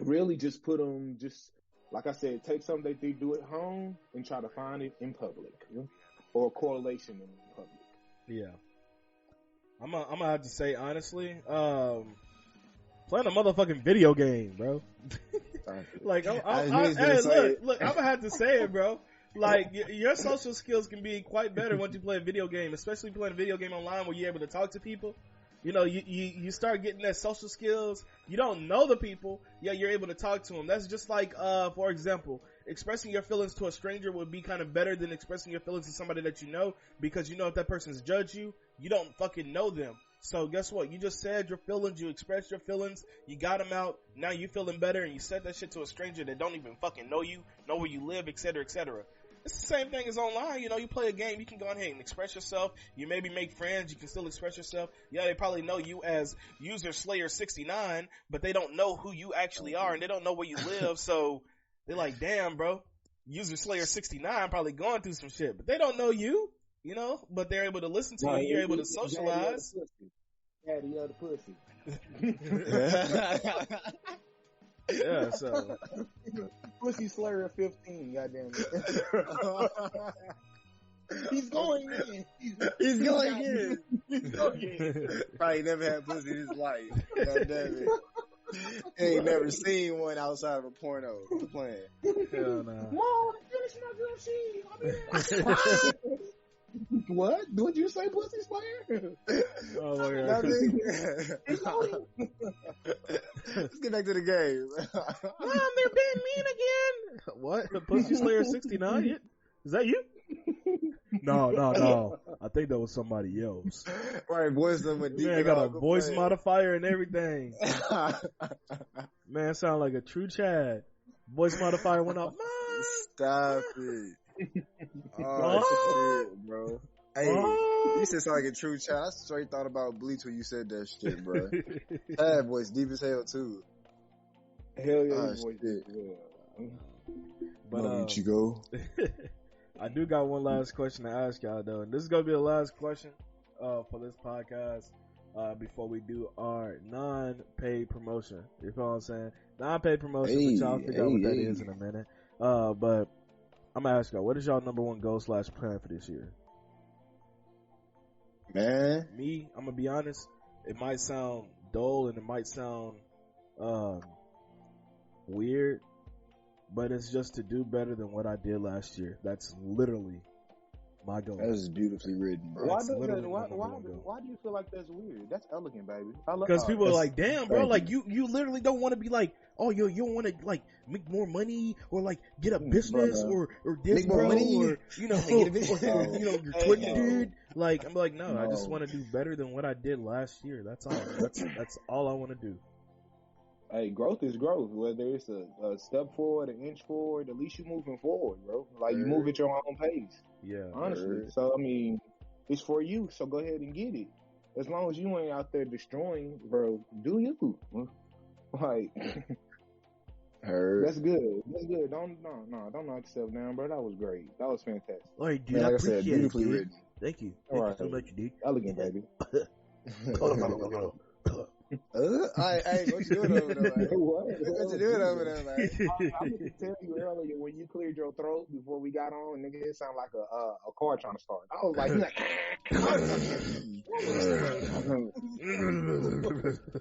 really just put them, just like I said, take something that they do at home and try to find it in public, or a correlation in public. Yeah. I'm gonna have to say, honestly, playing a motherfucking video game, bro. Like, look, I'm gonna have to say it, bro. Like, your social skills can be quite better once you play a video game, especially playing a video game online where you're able to talk to people. You start getting that social skills. You don't know the people, yet you're able to talk to them. That's just like, for example, expressing your feelings to a stranger would be kind of better than expressing your feelings to somebody that you know, because if that person's judged you, you don't fucking know them. So guess what? You just said your feelings, you expressed your feelings, you got them out, now you feeling better, and you said that shit to a stranger that don't even fucking know you, know where you live, etc., etc. It's the same thing as online. You play a game, you can go ahead and express yourself. You maybe make friends, you can still express yourself. Yeah, they probably know you as User Slayer 69, but they don't know who you actually are, and they don't know where you live, so they're like, damn, bro, User Slayer 69 probably going through some shit, but they don't know you, but they're able to listen to you, you're able to socialize. Daddy of the pussy. Yeah, so Pussy Slayer 15, goddamn it. He's going in. He's going in. Probably never had pussy in his life. God damn it. Ain't never seen one outside of a porno. What's playing? Hell no. Mom, finish my DLC. What? Did you say Pussy Slayer? Oh my god. Let's get back to the game. Mom, they're being mean again. What? The Pussy Slayer 69? Is that you? No. I think that was somebody else. Right, voice them with deep. Man, got a voice modifier and everything. Man, sound like a true Chad. Voice modifier went up. Mom! Stop it. Oh, shit, bro. Hey, you said sound like a true child. I straight thought about Bleach when you said that shit, bro. That voice deep as hell, too. Hell yeah, voice shit. Yeah. But, Chico. I do got one last question to ask y'all, though. And this is going to be the last question for this podcast. before we do our non-paid promotion. You know what I'm saying? Non-paid promotion, Hey, but y'all figure out what that hey. is in a minute. But I'm gonna ask y'all, what is y'all number one goal / plan for this year? Man, Me, I'm gonna be honest. It might sound dull and it might sound weird, but it's just to do better than what I did last year. That's literally my goal. that was beautifully written, bro. Why That's does literally that, my number one goal. why do you feel like that's weird? That's elegant, baby. Because people are like, damn, bro, thank like you literally don't want to be like, oh, you don't want to like make more money or like get a business bro. or this, Make more bro, money? or you know, Get a business. or, you know, your Hey, Twitter no. dude. Like, I'm like, no, I just No. want to do better than what I did last year. That's all. That's all I want to do. Hey, growth is growth. Whether it's a step forward, an inch forward, at least you're moving forward, bro. Like you move at your own pace, Yeah. honestly. Word. So I mean, it's for you. So go ahead and get it. As long as you ain't out there destroying, bro, do you? Like Heard. that's good. That's good. Don't knock yourself down, bro. That was great. That was fantastic. All right, dude, Man, I like I said, appreciate it, beautifully dude. written. Thank you. All Thank you right. so much, dude. Elegant, baby. Hey, what you doing over there, man? What you doing over there, man? I meant to tell you earlier when you cleared your throat before we got on, nigga, it sounded like a car trying to start. I was like,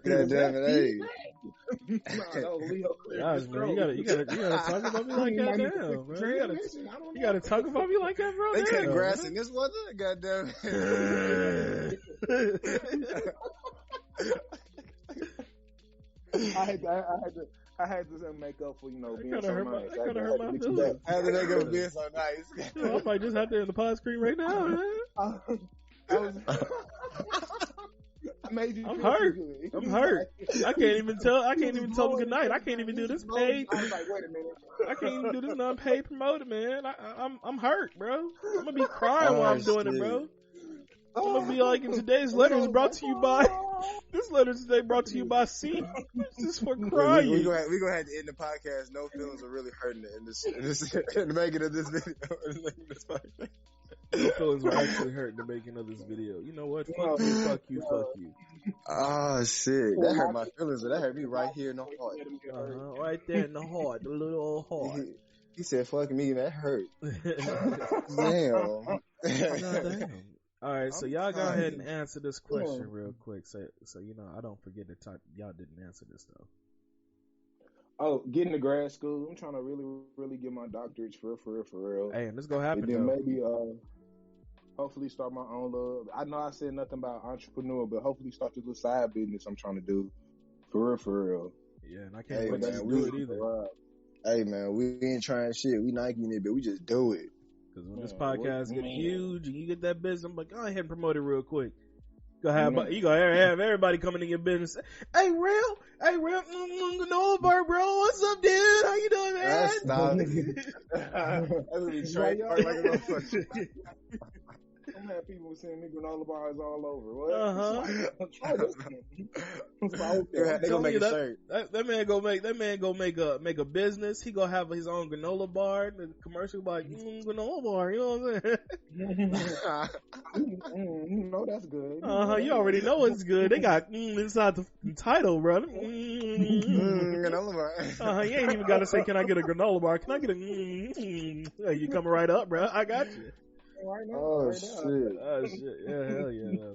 God damn it, hey. That was Leo cleared Gosh, his man, throat. you gotta talk about me like that, damn, bro. You gotta talk about me like that, bro. They cut Damn, grass man. in this weather? God damn it. I had to make up for, you know, being kinda so hurt my- nice. that kinda I hurt had to my get you feelings. How did they go being so nice? I might just have to in the pod screen right now, man. back. I made you I'm feel hurt. too good. I'm hurt. I can't even tell them good night. I can't even do this paid. I was like, wait a minute. I can't even do this non-paid promoted, man. I'm hurt, bro. I'm gonna be crying while I'm doing it, bro. I'm gonna be like, in today's letter is brought to you by. This letter today brought to you by C. This is for crying. We gonna have to end the podcast. No feelings are really hurting in the making of this video. In this podcast. No feelings were actually hurt in the making of this video. You know what? Fuck you, fuck you, fuck you. Oh shit, that hurt my feelings. That hurt me right here in the heart. Right there in the heart, the little old heart. He said, "Fuck me," that hurt. Damn. Damn. All right, so y'all go ahead and answer this question real quick, so you know I don't forget to talk. Y'all didn't answer this though. Oh, getting to grad school. I'm trying to really get my doctorates for real. Hey, and this gonna happen And then though. maybe hopefully start my own little. I know I said nothing about entrepreneur, but hopefully start this little side business I'm trying to do for real. Yeah, and I can't Hey, wait to man, do it either. Hey man, we ain't trying shit. We Nikeing it, but we just do it. Because when this Man, podcast get man. huge and you get that business, I'm like, go ahead and promote it real quick. You gonna have everybody coming in your business. Hey, Real, no bar, bro. What's up, dude? How you doing, man? That's not. That's gonna be straight. Right, Like a motherfucker. I'm having people saying me granola bars all over. What? They gonna make a shirt. That man go make a business. He gonna have his own granola bar. The commercial like granola bar. You know what I'm saying? You know that's good. You already know it's good. They got inside the title, brother. Granola bar. You ain't even gotta say, "Can I get a granola bar?" Can I get a? Hey, you coming right up, bro? I got you. Right now, Oh right now. shit. Oh shit! Yeah, hell yeah. No.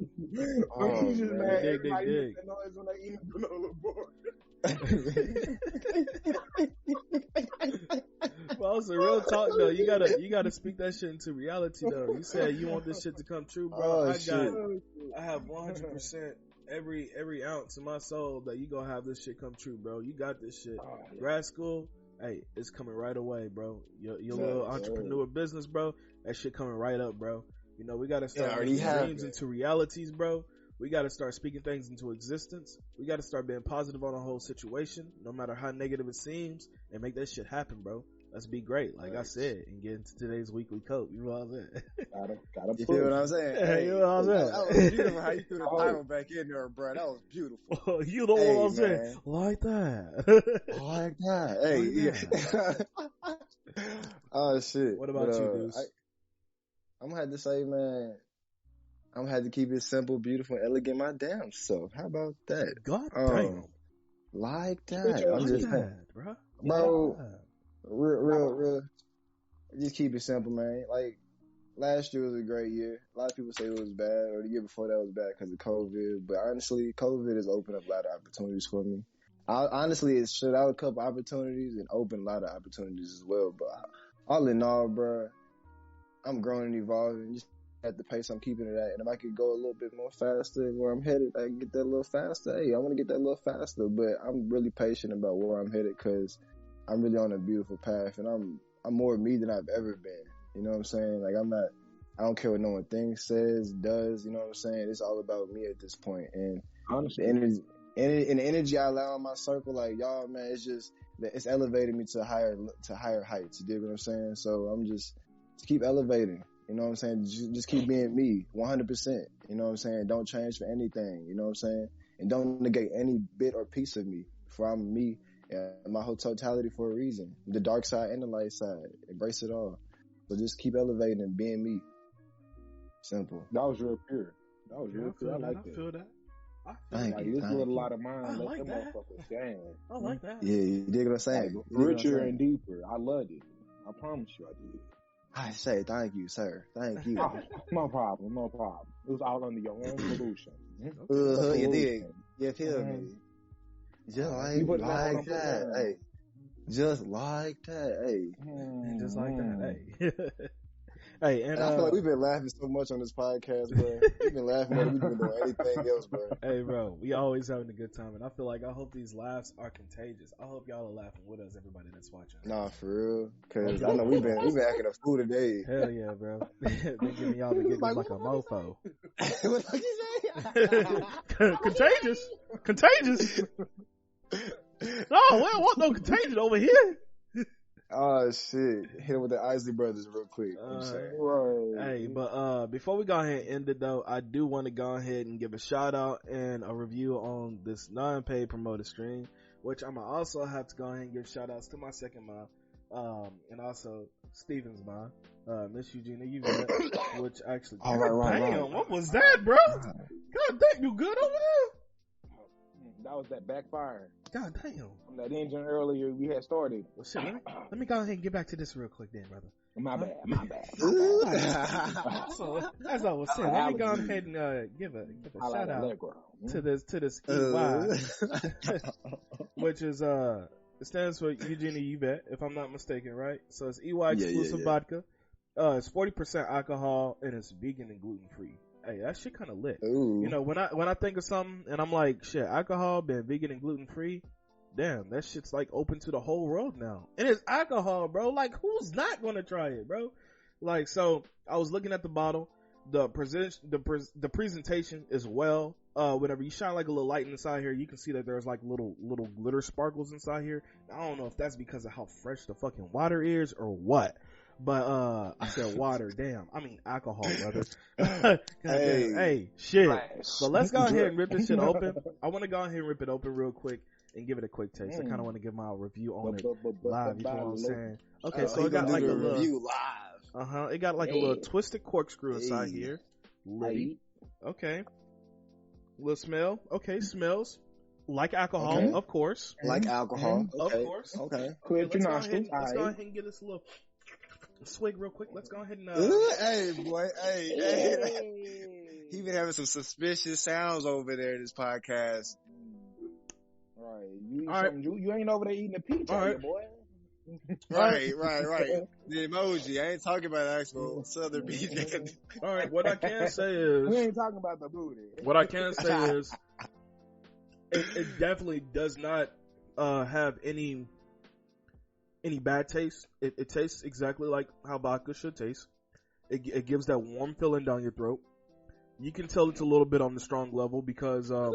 Oh, You just man. mad Dig. everybody makes that noise when they eat a granola bar. Well, also, real talk though, you gotta speak that shit into reality though. You said you want this shit to come true, bro. Oh, I shit. have 100% every ounce of my soul that you gonna have this shit come true, bro. You got this shit. Grad school, hey, it's coming right away, bro. Your little entrepreneur business, bro. That shit coming right up, bro. You know, we gotta start already making have dreams it. into realities, bro. We gotta start speaking things into existence. We gotta start being positive on the whole situation, no matter how negative it seems, and make that shit happen, bro. Let's be great, like I said, and get into today's weekly coat. You know what I'm saying? Gotta You push. feel what I'm saying? Yeah, you know what I'm saying? That was beautiful how you threw the title back in there, bro. That was beautiful. You know Hey, what I'm saying? man. Like that. Like that. Hey. Oh shit. What about you, Deuce? I'm gonna have to say, man, I'm gonna have to keep it simple, beautiful, and elegant my damn self. How about that? God damn. Like that. I'm I'm just just that, bro. bro. Yeah. Real. Just keep it simple, man. Like last year was a great year. A lot of people say it was bad, or the year before that was bad because of COVID. But honestly, COVID has opened up a lot of opportunities for me. Honestly, it shut out a couple opportunities and opened a lot of opportunities as well. But all in all, bro, I'm growing and evolving. Just at the pace I'm keeping it at. And if I could go a little bit more faster where I'm headed, I can get that a little faster. Hey, I want to get that a little faster. But I'm really patient about where I'm headed because I'm really on a beautiful path. And I'm more me than I've ever been. You know what I'm saying? Like, I don't care what no one thinks, says, does. You know what I'm saying? It's all about me at this point. And honestly, the energy I allow in my circle, like y'all, man, it's elevated me to higher heights. You dig what I'm saying? So I'm just keep elevating. You know what I'm saying? Just keep being me, 100%. You know what I'm saying? Don't change for anything. You know what I'm saying? And don't negate any bit or piece of me. For I'm me and my whole totality for a reason. The dark side and the light side. Embrace it all. So just keep elevating and being me. Simple. that was real pure. That was Yeah, real pure. I like I that. feel that. I feel Thank Like you. this Thank little you. lot of mine, I let like them that. motherfuckers stand. I like that. Yeah, you dig what I'm saying? Like, You dig what I'm richer saying? and deeper. I loved it. I promise you I did. I say thank you, sir. Thank you. Oh, no problem. It was all under your own solution. You dig? You feel me? Mhm. Just You put down what I'm like putting that. down. Hey. Just like that. Hey. And just like Mhm. that. Hey. Hey, and I feel like we've been laughing so much on this podcast, bro. We've been laughing more than we've been doing anything else, bro. hey, bro, we always having a good time, and I feel like I hope these laughs are contagious. I hope y'all are laughing with us, everybody that's watching. Nah, for real. Cause I know we've been acting a fool today. Hell yeah, bro. They giving y'all the giggles like a mofo. What did you say? Contagious. No, we don't want no contagion over here. Oh shit! Hit him with the Isley Brothers real quick. I'm saying. Right. Hey, but before we go ahead and end it though, I do want to go ahead and give a shout out and a review on this non-paid promoted stream, which I'm gonna also have to go ahead and give shout outs to my second mom, and also Steven's mom, Miss Eugenia, you got which actually, All right. damn, what was that, bro? God damn, you good over That was that backfire there? God damn. from that engine earlier we had started. Well, shit, let me go ahead and get back to this real quick then, brother. My bad. So, as I was saying, let me go ahead and give a shout out to this EY, which is it stands for Eugenia Yvette, if I'm not mistaken, right? So it's EY exclusive vodka. It's 40% alcohol and it's vegan and gluten free. Hey, that shit kind of lit. Ooh. You know, when I think of something and I'm like, shit, alcohol, been vegan and gluten free. Damn, that shit's like open to the whole world now. And it's alcohol, bro. Like, who's not gonna try it, bro? Like, so I was looking at the bottle. The presentation as well. Whenever you shine like a little light inside here, you can see that there's like little glitter sparkles inside here. I don't know if that's because of how fresh the fucking water is or what. But I said water, damn. I mean alcohol, brother. Hey, shit. So let's go ahead and rip this shit open. I want to go ahead and rip it open real quick and give it a quick taste. I kind of want to give my review on it live. You know what I'm saying? Okay, so it got like a little review live. It got like a little twisted corkscrew inside here. Litty. Okay. Little smell. Okay, smells like alcohol, of course. Like alcohol. Of course. Okay. Clear your nostrils. Let's go ahead and get this little swig real quick. Let's go ahead and hey boy, hey. He been having some suspicious sounds over there in this podcast. Right. You ain't over there eating a peach, boy. Right. The emoji. I ain't talking about actual Southern beef. All right. What I can say is we ain't talking about the booty. What I can say is it definitely does not have any bad taste. It tastes exactly like how vodka should taste. It gives that warm feeling down your throat. You can tell it's a little bit on the strong level because I've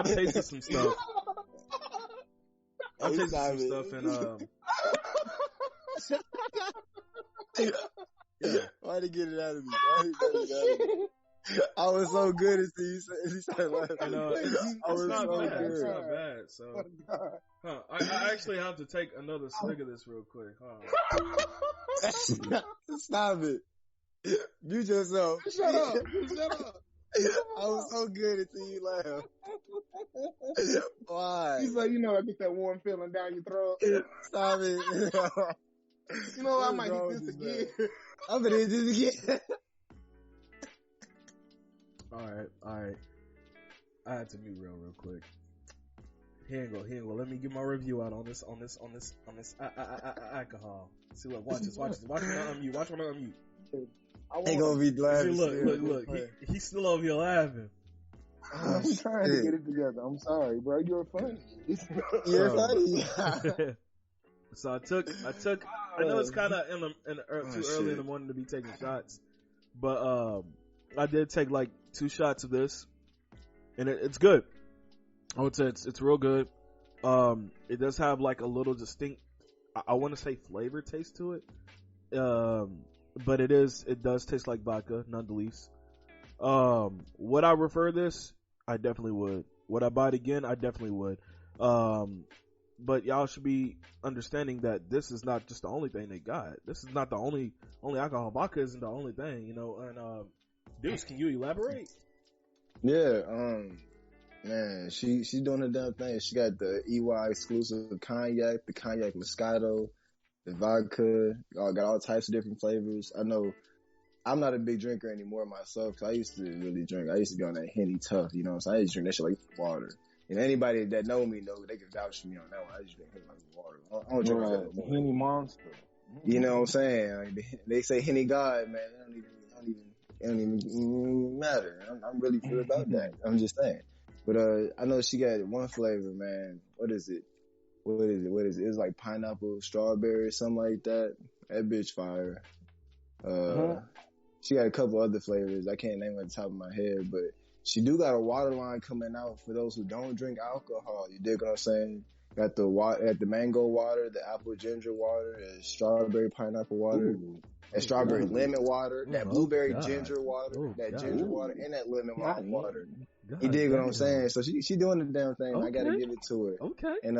tasted some stuff. I've tasted some stuff and yeah. Why'd he get it out of me? I was so good as he started laughing. It's not bad. It's not bad. So, I actually have to take another swig of this real quick. Stop it. Mute yourself. Shut up. Shut up. I was so good until you laughed. Why? He's like, I get that warm feeling down your throat. Stop it. I might hit this again. I'm gonna hit this again. Alright. I had to mute real quick. Here you go. Let me get my review out on this alcohol. See, look, watch this. Watch when I unmute. Ain't gonna be laughing. See, look. He's still over here laughing. I'm trying to get it together. I'm sorry, bro. You're funny. You're funny. So I took. I know it's kind of too early in the morning to be taking shots, but I did take like 2 shots of this, and it's good. I would say it's real good. It does have like a little distinct, I want to say flavor taste to it. But it does taste like vodka, none the least. Would I refer this? I definitely would. Would I buy it again? I definitely would. But y'all should be understanding that this is not just the only thing they got. This is not the only alcohol. Vodka isn't the only thing, and, Deuce, can you elaborate? Yeah, man, she's doing her damn thing. She got the EY exclusive cognac, the cognac Moscato, the vodka, got all types of different flavors. I know I'm not a big drinker anymore myself, because I used to really drink. I used to be on that Henny Tough, so I used to drink that shit like water. And anybody that know me know they can vouch for me on that one. I just drink Henny like water. I don't drink that no Henny Monster. You know what I'm saying? Like, they say Henny God, man. It don't even matter. I'm really good about that. I'm just saying. But I know she got one flavor, man. What is it? It's like pineapple, strawberry, something like that. That bitch fire. She got a couple other flavors. I can't name it at the top of my head, but she do got a water line coming out for those who don't drink alcohol. You dig what I'm saying? Got the mango water, the apple ginger water, the strawberry pineapple water, that strawberry lemon water, that blueberry ginger water, ginger water, and that lemon lime water. You dig what I'm saying? So she doing the damn thing. Okay. I gotta give it to her. Okay. And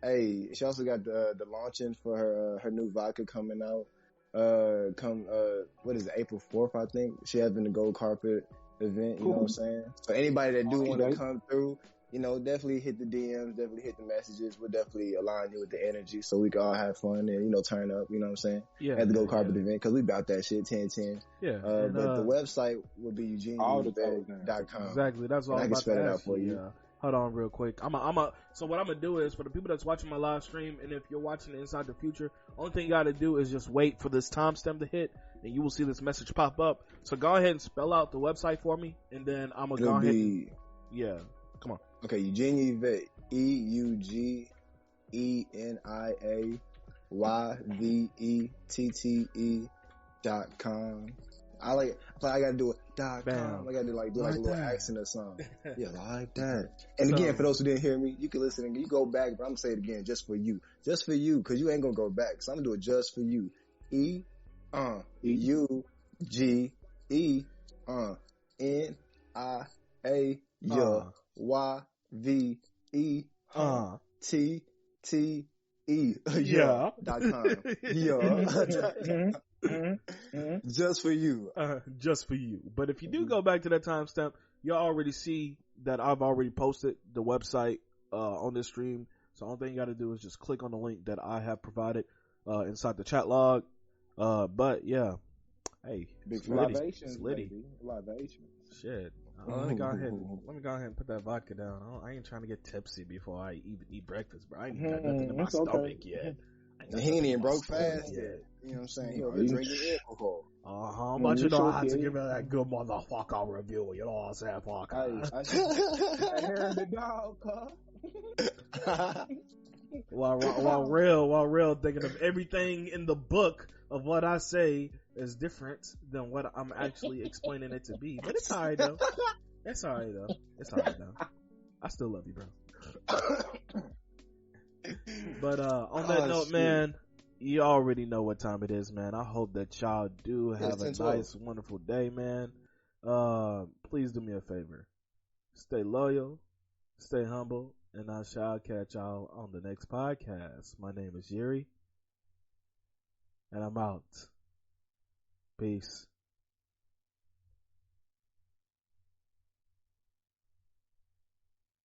hey, she also got the launching for her new vodka coming out. What is it, April 4th, I think. She having the gold carpet event, you know what I'm saying? So anybody that do want to come through, definitely hit the DMs, definitely hit the messages. We'll definitely align you with the energy so we can all have fun and, turn up, you know what I'm saying? Yeah. At the gold carpet event, because we about that shit, 10-10. Yeah. But the website will be eugeniaevent.com. Exactly. That's all I I'm can about spell to it ask out for you. Yeah. Hold on real quick. So what I'm gonna do is, for the people that's watching my live stream, and if you're watching Inside the Future, only thing you gotta do is just wait for this timestamp to hit, and you will see this message pop up. So go ahead and spell out the website for me, and then I'm gonna go ahead. Yeah, come on. Okay, Eugenia Yvette, EUGENIAYVETTE.com. I gotta do it. .com. I gotta do like a little accent or something. Yeah, like that. And again, for those who didn't hear me, you can listen and you go back, but I'm gonna say it again just for you, because you ain't gonna go back. So I'm gonna do it just for you. EUGENIAYVETTE.com. Just for you. Just for you. But if you do go back to that timestamp, you'll already see that I've already posted the website on this stream. So the only thing you gotta do is just click on the link that I have provided inside the chat log. But yeah. Hey, big libations, baby. Libations. Shit. Let me go ahead and put that vodka down. I ain't trying to get tipsy before I even eat breakfast, bro. I ain't got nothing in my stomach yet. He ain't even broke fast yet. You know what I'm saying? He over drinking alcohol. But you know I have to give it that good motherfucker review. You know what I'm saying? Fuck. I heard the dog, huh? While real thinking of everything in the book of what I say is different than what I'm actually explaining it to be. But it's alright though. It's alright though. I still love you, bro. But on that note, man, you already know what time it is, man. I hope that y'all do have a nice, wonderful day, man. Please do me a favor. Stay loyal, stay humble, and I shall catch y'all on the next podcast. My name is Yuri, and I'm out. Peace.